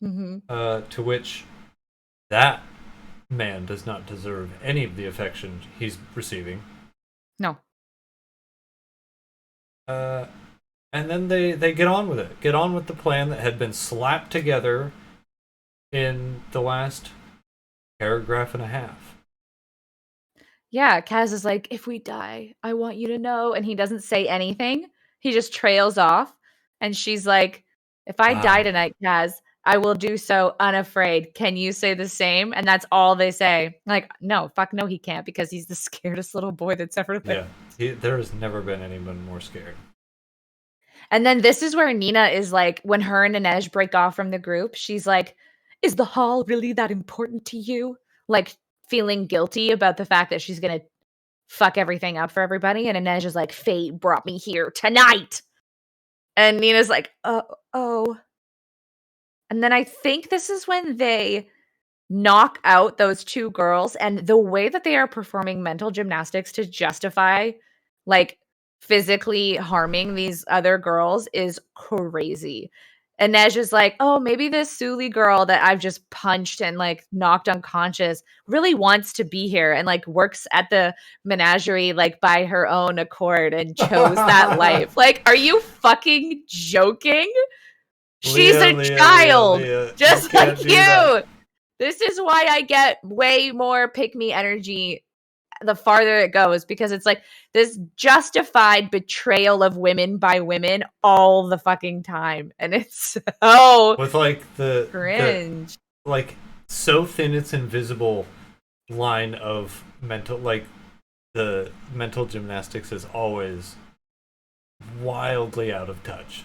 Mm-hmm. to which that man does not deserve any of the affection he's receiving. No. And then they get on with it. Get on with the plan that had been slapped together in the last paragraph and a half. Yeah, Kaz is like, "If we die, I want you to know." And he doesn't say anything. He just trails off. And she's like, If I die Wow. tonight, Kaz, I will do so unafraid. Can you say the same? And that's all they say. Like, no, fuck no, he can't because he's the scaredest little boy that's ever lived. Yeah. There has never been anyone more scared. And then this is where Nina is like, when her and Inej break off from the group, she's like, is the hall really that important to you? Like, feeling guilty about the fact that she's going to fuck everything up for everybody. And Inej is like, fate brought me here tonight. And Nina's like, oh. And then I think this is when they knock out those two girls, and the way that they are performing mental gymnastics to justify, like, physically harming these other girls is crazy. AndNej is like, oh, maybe this Suli girl that I've just punched and, like, knocked unconscious really wants to be here and, like, works at the menagerie, like, by her own accord and chose that life. Like, are you fucking joking? She's a child, Leah. just You like can't do that. you. This is why I get way more pick me energy the farther it goes, because it's like this justified betrayal of women by women all the fucking time. And it's so With like the cringe. like so thin it's invisible line of mental, like the mental gymnastics is always wildly out of touch.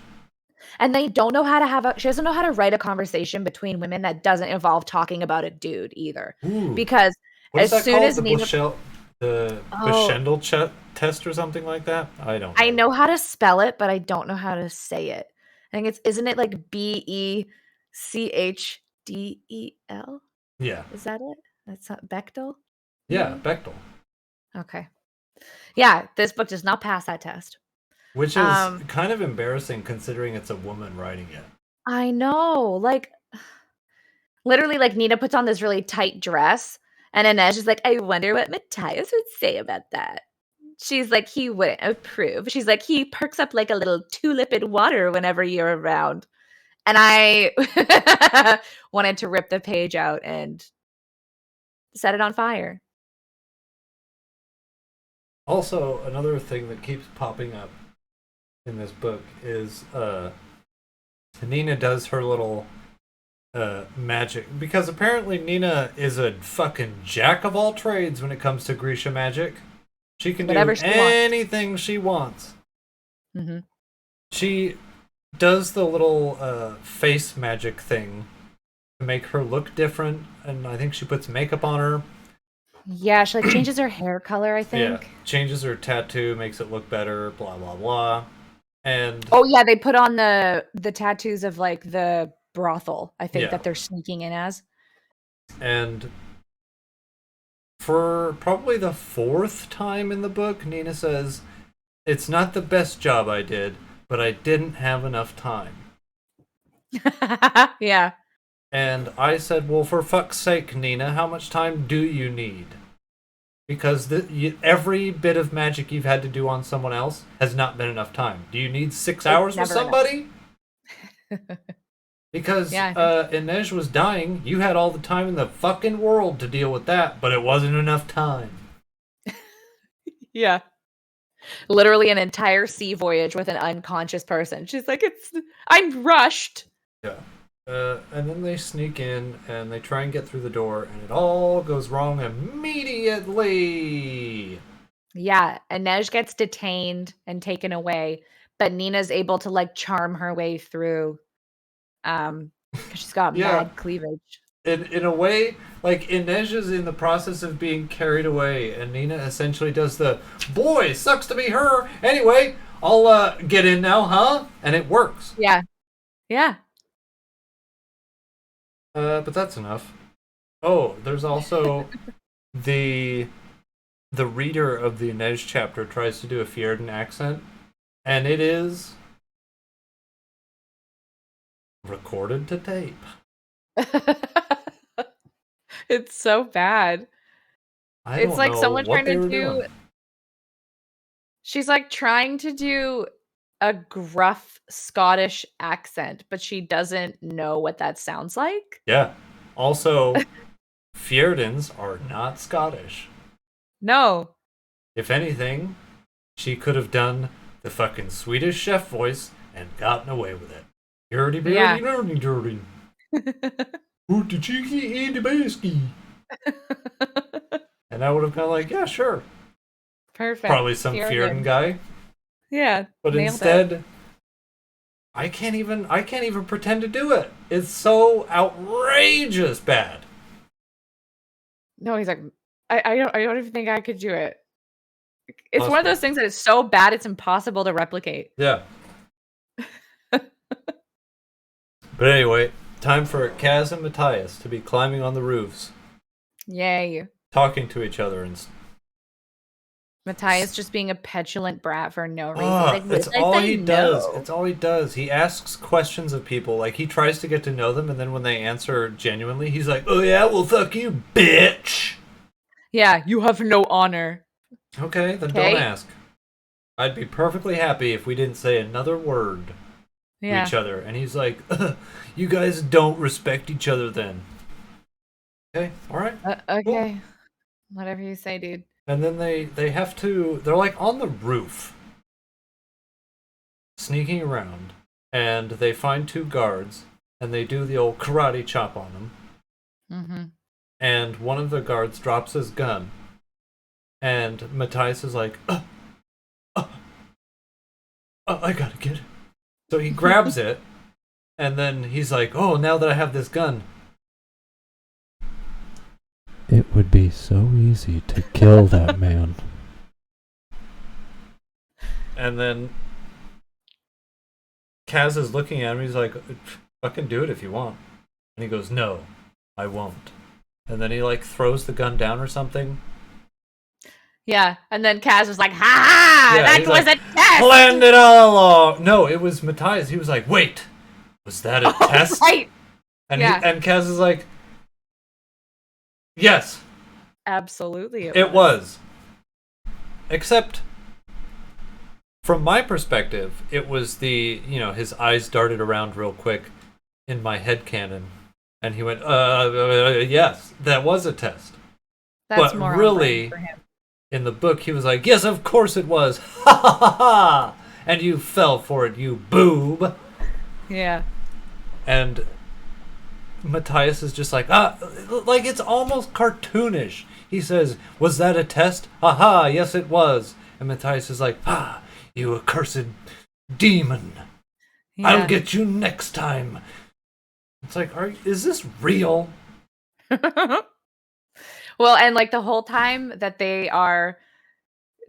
And they don't know how to she doesn't know how to write a conversation between women that doesn't involve talking about a dude either. Ooh. Because What is as that soon called? as Nina, The Bechdel test or something like that? I don't know. I know how to spell it, but I don't know how to say it. I think isn't it like Bechdel? Yeah. Is that it? That's not Bechdel? Yeah, Maybe? Bechtel. Okay. Yeah, this book does not pass that test. Which is kind of embarrassing considering it's a woman writing it. I know. Like, literally, like, Nina puts on this really tight dress, and Inej is like, I wonder what Matthias would say about that. She's like, he wouldn't approve. She's like, he perks up like a little tulip in water whenever you're around. And I wanted to rip the page out and set it on fire. Also, another thing that keeps popping up in this book is Nina does her little magic, because apparently Nina is a fucking jack of all trades when it comes to Grisha magic. She can Whatever do she anything she wants. Mm-hmm. She does the little face magic thing to make her look different, and I think she puts makeup on her. Yeah, she like changes her hair color, I think. Yeah, changes her tattoo, makes it look better, blah blah blah. And oh yeah, they put on the tattoos of like the brothel, I think, yeah, that they're sneaking in as. and for probably the fourth time in the book, Nina says, "It's not the best job I did, but I didn't have enough time." Yeah. And I said, well, for fuck's sake, Nina, how much time do you need? Because every bit of magic you've had to do on someone else has not been enough time. Do you need 6 hours with somebody? Because Yeah, Inej was dying, you had all the time in the fucking world to deal with that, but it wasn't enough time. yeah. Literally an entire sea voyage with an unconscious person. She's like, I'm rushed. Yeah. And then they sneak in and they try and get through the door, and it all goes wrong immediately. Yeah, Inej gets detained and taken away, but Nina's able to like charm her way through. Because she's got mad cleavage. In a way, like Inej is in the process of being carried away, and Nina essentially does the boy, sucks to be her. Anyway, I'll get in now, huh? And it works. Yeah. Yeah. But that's enough. Oh, there's also the reader of the Inej chapter tries to do a Fjerdan accent, and it is recorded to tape. It's so bad. It's like someone trying to do. Doing. She's like trying to do a gruff Scottish accent, but she doesn't know what that sounds like. Yeah. Also, Fjerdans are not Scottish. No. If anything, she could have done the fucking Swedish chef voice and gotten away with it. Dirty, Yeah. dirty, dirty. Put the cheeky in the basket. And I would have gone like, yeah, sure. Perfect. Probably some Period. Fjerdan guy. Yeah. But nailed instead, it. I can't even pretend to do it. It's so outrageous bad. No, he's like, I don't even think I could do it. It's one of Possible. those things that is so bad it's impossible to replicate. Yeah. But anyway, time for Kaz and Matthias to be climbing on the roofs, Yay. talking to each other, and Matthias just being a petulant brat for no reason. Like, it's "What if all I he say does. no?" It's all he does. He asks questions of people. Like, he tries to get to know them, and then when they answer genuinely, he's like, "Oh yeah, well fuck you, bitch." Yeah, you have no honor. Okay, then don't ask. I'd be perfectly happy if we didn't say another word to each other. And he's like, "You guys don't respect each other then." Okay, all right. Okay. Cool. Whatever you say, dude. And then they have to. They're like on the roof, sneaking around, and they find two guards, and they do the old karate chop on them. Mm-hmm. And one of the guards drops his gun, and Matthias is like, I gotta get it. So he grabs it, and then he's like, oh, now that I have this gun. It would be so easy to kill that man. And then Kaz is looking at him, he's like, fucking do it if you want. And he goes, no, I won't. And then he like throws the gun down or something. Yeah, and then Kaz was like, ha ha, Yeah, that he's was like, a test! Planned it all along! No, it was Matthias. He was like, wait, was that a test? Right! And, yeah. and Kaz is like, yes. Absolutely it was. Except, from my perspective, it was his eyes darted around real quick in my headcanon. And he went, yes, that was a test. That's but more really, for him. In the book, he was like, yes, of course it was. Ha ha ha ha! And you fell for it, you boob. Yeah. And Matthias is just like, like it's almost cartoonish. He says, was that a test? Ha, yes it was. And Matthias is like, you accursed demon. Yeah. I'll get you next time. It's like, is this real? Well, and like the whole time that they are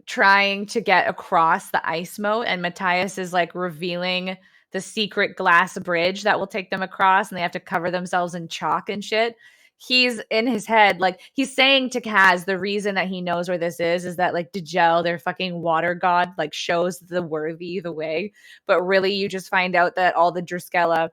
trying to get across the ice moat, and Matthias is like revealing the secret glass bridge that will take them across, and they have to cover themselves in chalk and shit. He's in his head, like he's saying to Kaz, the reason that he knows where this is that like Djel, their fucking water god, like shows the worthy the way. But really, you just find out that all the Driscolla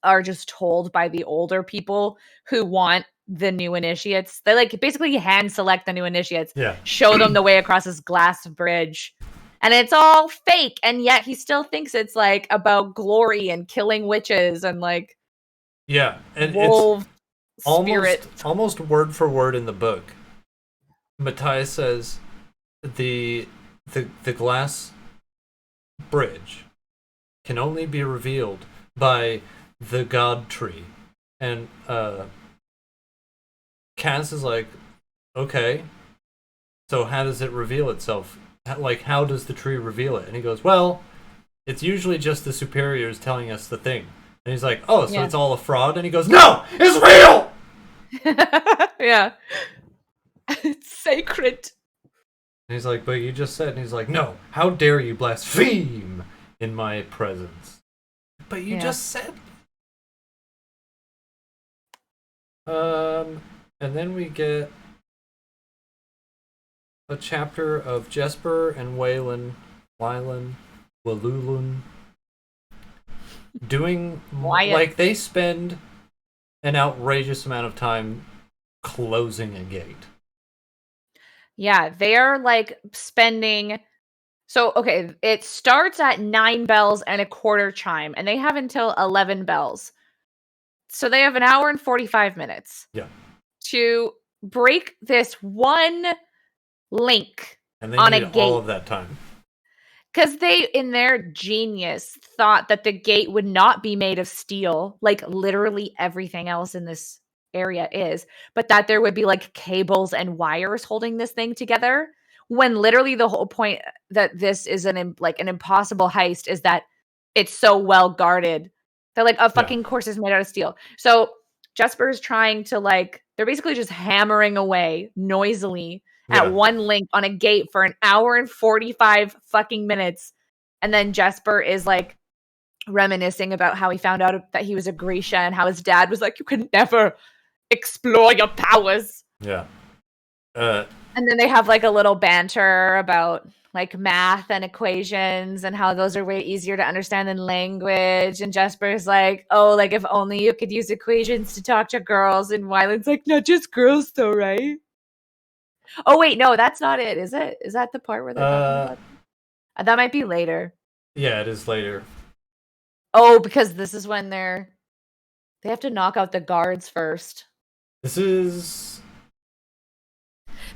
are just told by the older people who want the new initiates. They like basically hand select the new initiates, show them the way across this glass bridge. And it's all fake. And yet he still thinks it's like about glory and killing witches and like and wolf it's almost word for word in the book. Matthias says the glass bridge can only be revealed by the god tree. And Kaz is like, okay, so how does it reveal itself? Like, how does the tree reveal it? And he goes, well, it's usually just the superiors telling us the thing. And he's like, oh, so it's all a fraud? And he goes, no, it's real! Yeah. It's sacred. And he's like, but you just said, and he's like, no, how dare you blaspheme in my presence? But you just said. And then we get a chapter of Jesper and Waylon, Walulun, doing, like, they spend an outrageous amount of time closing a gate. Yeah, they are, like, spending... So, okay, it starts at 9 bells and a quarter chime, and they have until 11 bells. So they have an hour and 45 minutes. Yeah. To break this one link and they on need a gate. all of that time. Because they, in their genius, thought that the gate would not be made of steel, like literally everything else in this area is, but that there would be like cables and wires holding this thing together. When literally the whole point that this is an impossible heist is that it's so well guarded that like a Yeah. fucking course is made out of steel. So Jesper's trying to they're basically just hammering away noisily at Yeah. one link on a gate for an hour and 45 fucking minutes. And then Jesper is like reminiscing about how he found out that he was a Grisha and how his dad was like, you can never explore your powers. Yeah. And then they have like a little banter about like math and equations and how those are way easier to understand than language. And Jesper's like, oh, like if only you could use equations to talk to girls. And Wyland's like, not just girls though, right? Oh wait, no, that's not it, is it? Is that the part where they're talking about? That might be later. Yeah, it is later. Oh, because this is when they have to knock out the guards first. This is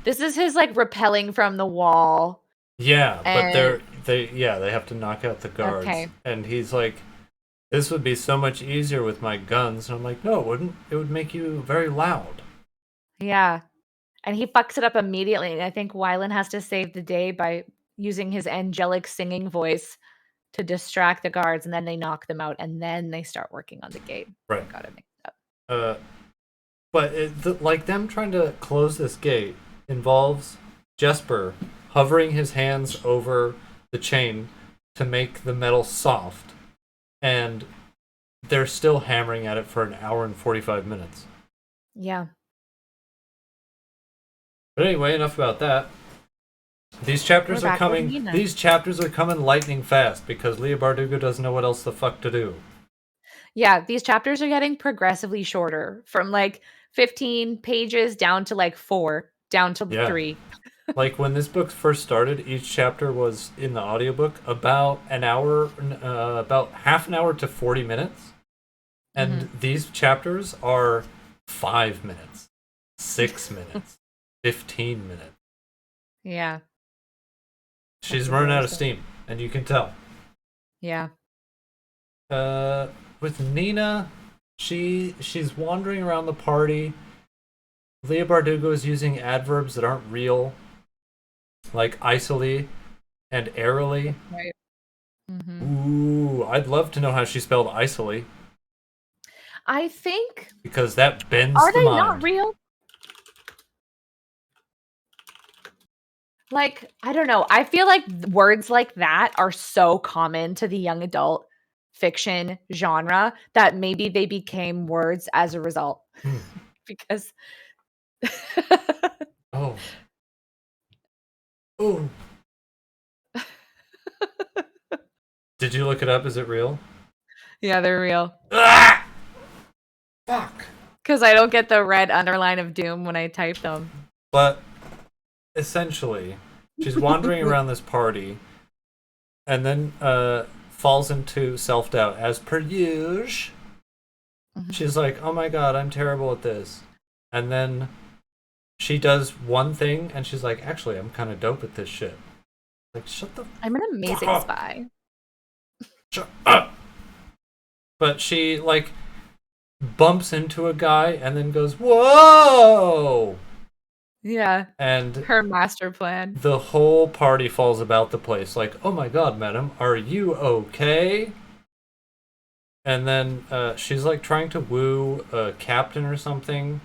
his like rappelling from the wall. Yeah, but they have to knock out the guards. Okay. And he's like, this would be so much easier with my guns. And I'm like, no, it wouldn't. It would make you very loud. Yeah. And he fucks it up immediately. And I think Wyland has to save the day by using his angelic singing voice to distract the guards. And then they knock them out. And then they start working on the gate. Right. I got it mixed up. But like them trying to close this gate involves Jesper hovering his hands over the chain to make the metal soft. And they're still hammering at it for an hour and 45 minutes. Yeah. But anyway, enough about that. These chapters are coming. These chapters are coming lightning fast because Leah Bardugo doesn't know what else the fuck to do. Yeah, these chapters are getting progressively shorter, from like 15 pages down to like 4, down to 3. Like when this book first started, each chapter was in the audiobook about an hour, about half an hour to 40 minutes. And these chapters are 5 minutes, 6 minutes, 15 minutes. Yeah. She's running out of steam, and you can tell. Yeah. With Nina, she's wandering around the party. Leah Bardugo is using adverbs that aren't real, like icily and airily. Right. Ooh, I'd love to know how she spelled icily. I think because that bends are the they mind. not real? Like, I don't know. I feel like words like that are so common to the young adult fiction genre that maybe they became words as a result. Because oh. Did you look it up? Is it real? Yeah, they're real. Ah! Fuck. Because I don't get the red underline of doom when I type them. But essentially, she's wandering around this party and then falls into self-doubt as per usual. She's like, oh my god, I'm terrible at this. And then she does one thing and she's like, actually, I'm kind of dope at this shit. Like, shut the I'm an amazing fuck spy. Shut up. But she like bumps into a guy and then goes, whoa! Yeah. And her master plan. The whole party falls about the place. Like, oh my god, madam, are you okay? And then she's like trying to woo a captain or something.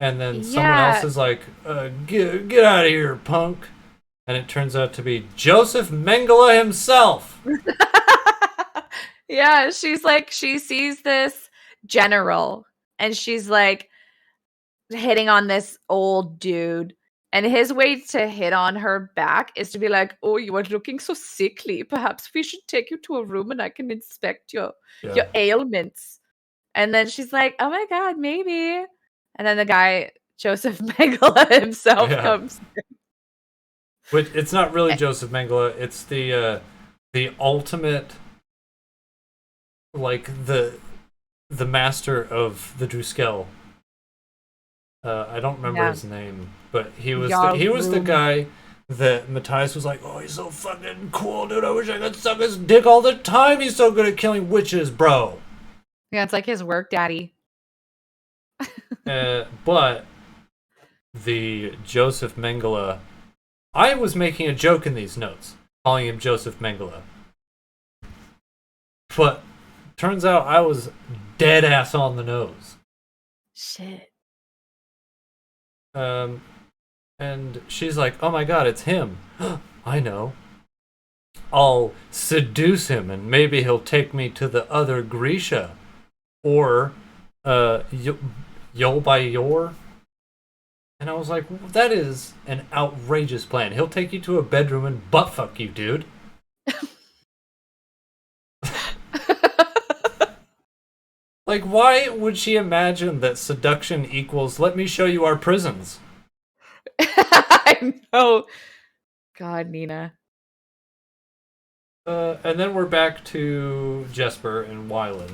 And then someone else is like, get out of here, punk. And it turns out to be Joseph Mengele himself. Yeah, she's like, she sees this general and she's like hitting on this old dude. And his way to hit on her back is to be like, oh, you are looking so sickly. Perhaps we should take you to a room and I can inspect your ailments. And then she's like, oh my god, maybe. And then the guy, Joseph Mengele himself, comes in. Which, it's not really Joseph Mengele. It's the ultimate, like the master of the Druskel. I don't remember his name, but he was the guy that Matthias was like, oh, he's so fucking cool, dude. I wish I could suck his dick all the time. He's so good at killing witches, bro. Yeah, it's like his work daddy. But the Joseph Mengele, I was making a joke in these notes, calling him Joseph Mengele. But turns out I was dead ass on the nose. Shit. And she's like, oh my god, it's him. I know. I'll seduce him and maybe he'll take me to the other Grisha. Or, Yol by Yor. And I was like, that is an outrageous plan. He'll take you to a bedroom and buttfuck you, dude. Like, why would she imagine that seduction equals, let me show you our prisons? I know. God, Nina. And then we're back to Jesper and Wylan.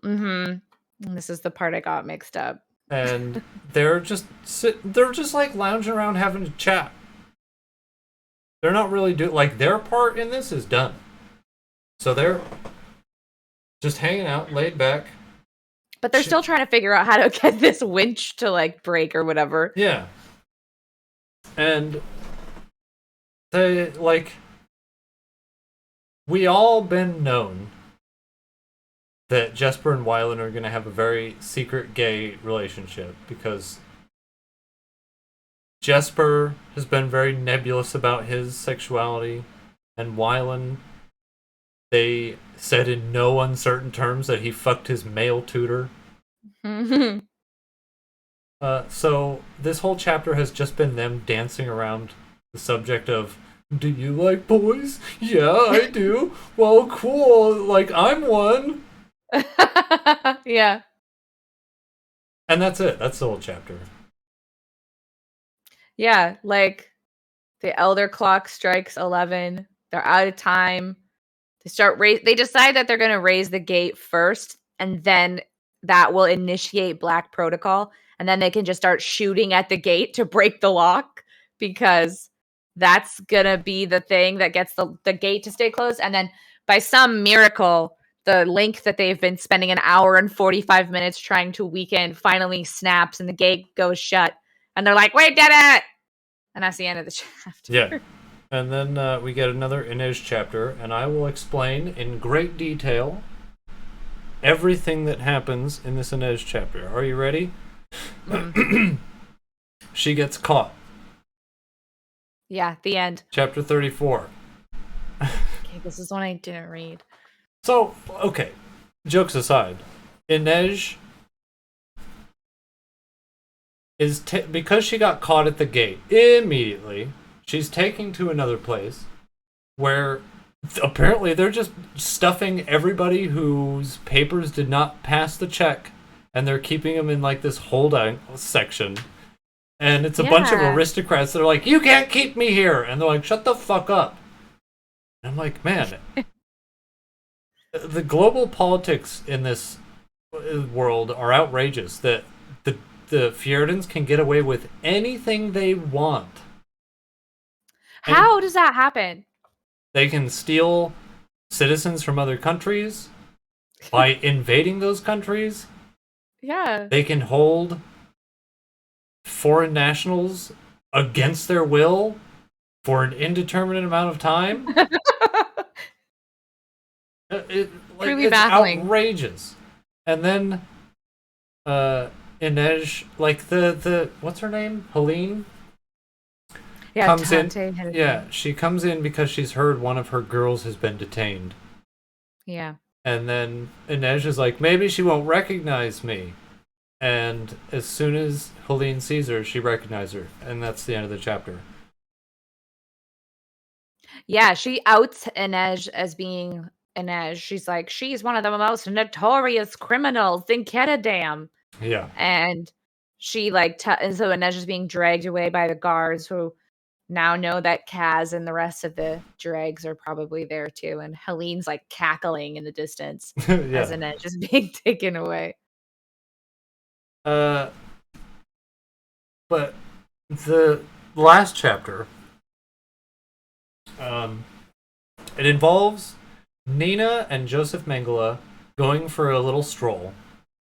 Mm-hmm. This is the part I got mixed up. And they're just like lounging around having a chat. They're not really like their part in this is done. So they're just hanging out, laid back. But they're still trying to figure out how to get this winch to like break or whatever. Yeah. And they like we all been known that Jesper and Wylan are going to have a very secret gay relationship because Jesper has been very nebulous about his sexuality, and Wylan, they said in no uncertain terms that he fucked his male tutor. So this whole chapter has just been them dancing around the subject of, do you like boys? Yeah, I do. Well, cool. Like, I'm one. Yeah. And that's it. That's the whole chapter. Yeah, like the elder clock strikes 11. They're out of time. They decide that they're going to raise the gate first, and then that will initiate Black Protocol, and then they can just start shooting at the gate to break the lock, because that's going to be the thing that gets the gate to stay closed. And then by some miracle, the link that they've been spending an hour and 45 minutes trying to weaken finally snaps and the gate goes shut. And they're like, we did it! And that's the end of the chapter. Yeah. And then we get another Inej chapter, and I will explain in great detail everything that happens in this Inej chapter. Are you ready? She gets caught. Yeah, the end. Chapter 34. Okay, this is one I didn't read. So, okay. Jokes aside, Inej is because she got caught at the gate immediately, she's taken to another place where apparently they're just stuffing everybody whose papers did not pass the check, and they're keeping them in like this holding section. And it's a bunch of aristocrats that are like, you can't keep me here. And they're like, shut the fuck up. And I'm like, man, the global politics in this world are outrageous, that the Fjerdans can get away with anything they want. How does that happen? They can steal citizens from other countries by invading those countries. Yeah. They can hold foreign nationals against their will for an indeterminate amount of time. It's baffling. Outrageous. And then Inej, like the what's her name? Helene? Yeah, comes in. Yeah, she comes in because she's heard one of her girls has been detained. Yeah. And then Inej is like, maybe she won't recognize me. And as soon as Helene sees her, she recognizes her. And that's the end of the chapter. Yeah, she outs Inej as being Inej. She's like, she's one of the most notorious criminals in Ketterdam. Yeah. And she and so Inej is being dragged away by the guards, who now know that Kaz and the rest of the dregs are probably there too. And Helene's like cackling in the distance as Inej is being taken away. But the last chapter It involves Nina and Joseph Mengele going for a little stroll,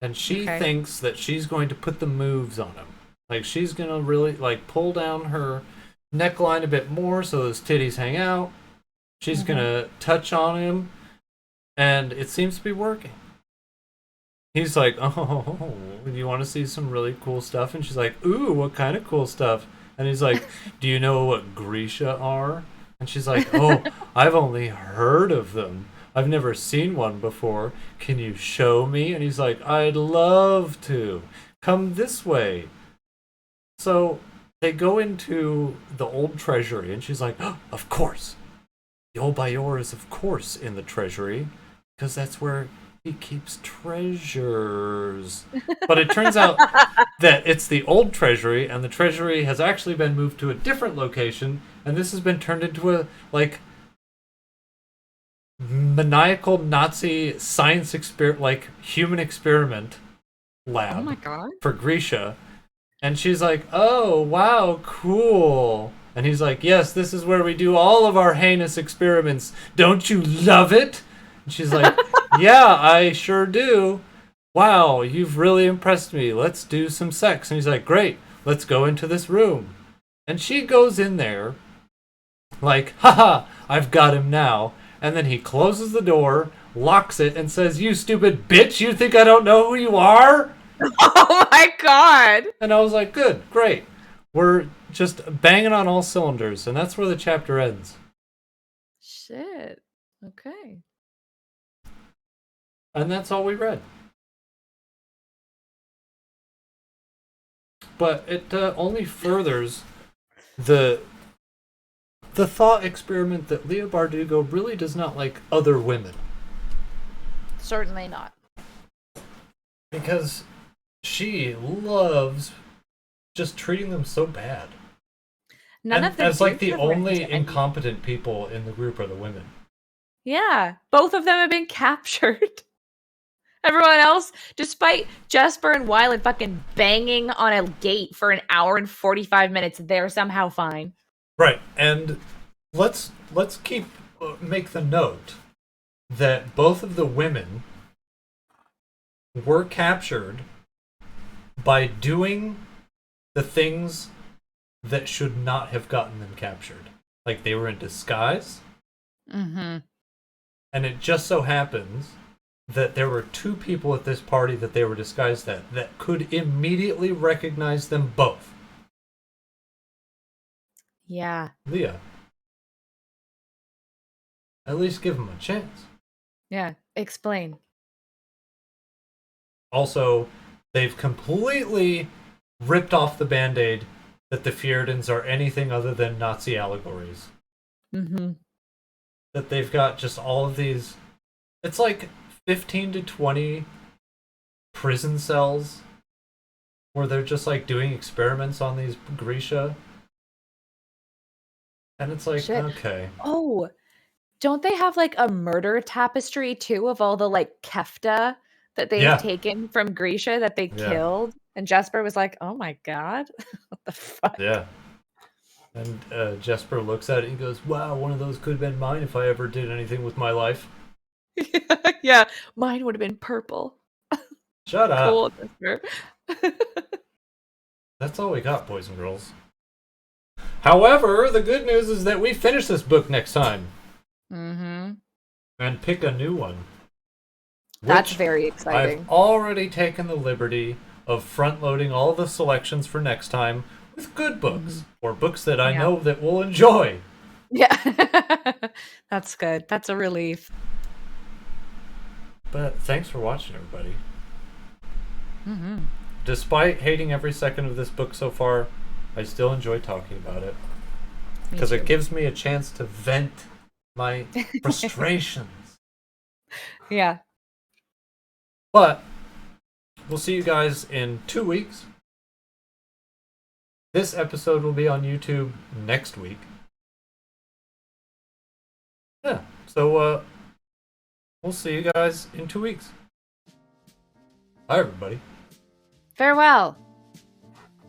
and she thinks that she's going to put the moves on him. Like, she's gonna really, like, pull down her neckline a bit more so his titties hang out. She's gonna touch on him, and it seems to be working. He's like, oh, you want to see some really cool stuff? And she's like, ooh, what kind of cool stuff? And he's like, do you know what Grisha are? And she's like, oh, I've only heard of them. I've never seen one before. Can you show me? And he's like, I'd love to. Come this way. So they go into the old treasury, and she's like, oh, of course. The old Bayor is, of course, in the treasury, because that's where he keeps treasures. But it turns out that it's the old treasury, and the treasury has actually been moved to a different location, and this has been turned into a, like, maniacal Nazi science like, human experiment lab. Oh my god. For Grisha. And she's like, oh, wow, cool. And he's like, yes, this is where we do all of our heinous experiments. Don't you love it? And she's like, yeah, I sure do. Wow, you've really impressed me. Let's do some sex. And he's like, great, let's go into this room. And she goes in there like, haha, I've got him now. And then he closes the door, locks it, and says, you stupid bitch, you think I don't know who you are? Oh my god. And I was like, good, great. We're just banging on all cylinders. And that's where the chapter ends. Shit. Okay. And that's all we read. But it only furthers the thought experiment that Leah Bardugo really does not like other women. Certainly not. Because she loves just treating them so bad. None of them as like the have written only to any- incompetent people in the group are the women. Yeah, both of them have been captured. Everyone else, despite Jesper and Wyland fucking banging on a gate for an hour and 45 minutes, they're somehow fine. Right, and let's make the note that both of the women were captured by doing the things that should not have gotten them captured. Like, they were in disguise. Mm-hmm. And it just so happens that there were two people at this party that they were disguised at that could immediately recognize them both. Yeah. Leah. At least give them a chance. Yeah. Explain. Also, they've completely ripped off the Band-Aid that the Fjerdans are anything other than Nazi allegories. Mm-hmm. That they've got just all of these... It's like 15 to 20 prison cells where they're just like doing experiments on these Grisha. And it's like, Shit. okay. Oh, don't they have like a murder tapestry too of all the like kefta that they've taken from Grisha that they killed? And Jesper was like, oh my god, what the fuck? Yeah. And Jesper looks at it and goes, wow, one of those could have been mine if I ever did anything with my life. Yeah, mine would have been purple. Shut up. Cool, Jesper. That's all we got, boys and girls. However, the good news is that we finish this book next time. Mm-hmm. And pick a new one. That's very exciting. I've already taken the liberty of front-loading all the selections for next time with good books, or books that I know that we'll enjoy. Yeah. That's good. That's a relief. But thanks for watching, everybody. Mm-hmm. Despite hating every second of this book so far, I still enjoy talking about it. Because it gives me a chance to vent my frustrations. Yeah. But we'll see you guys in 2 weeks. This episode will be on YouTube next week. Yeah, so we'll see you guys in 2 weeks. Bye, everybody. Farewell.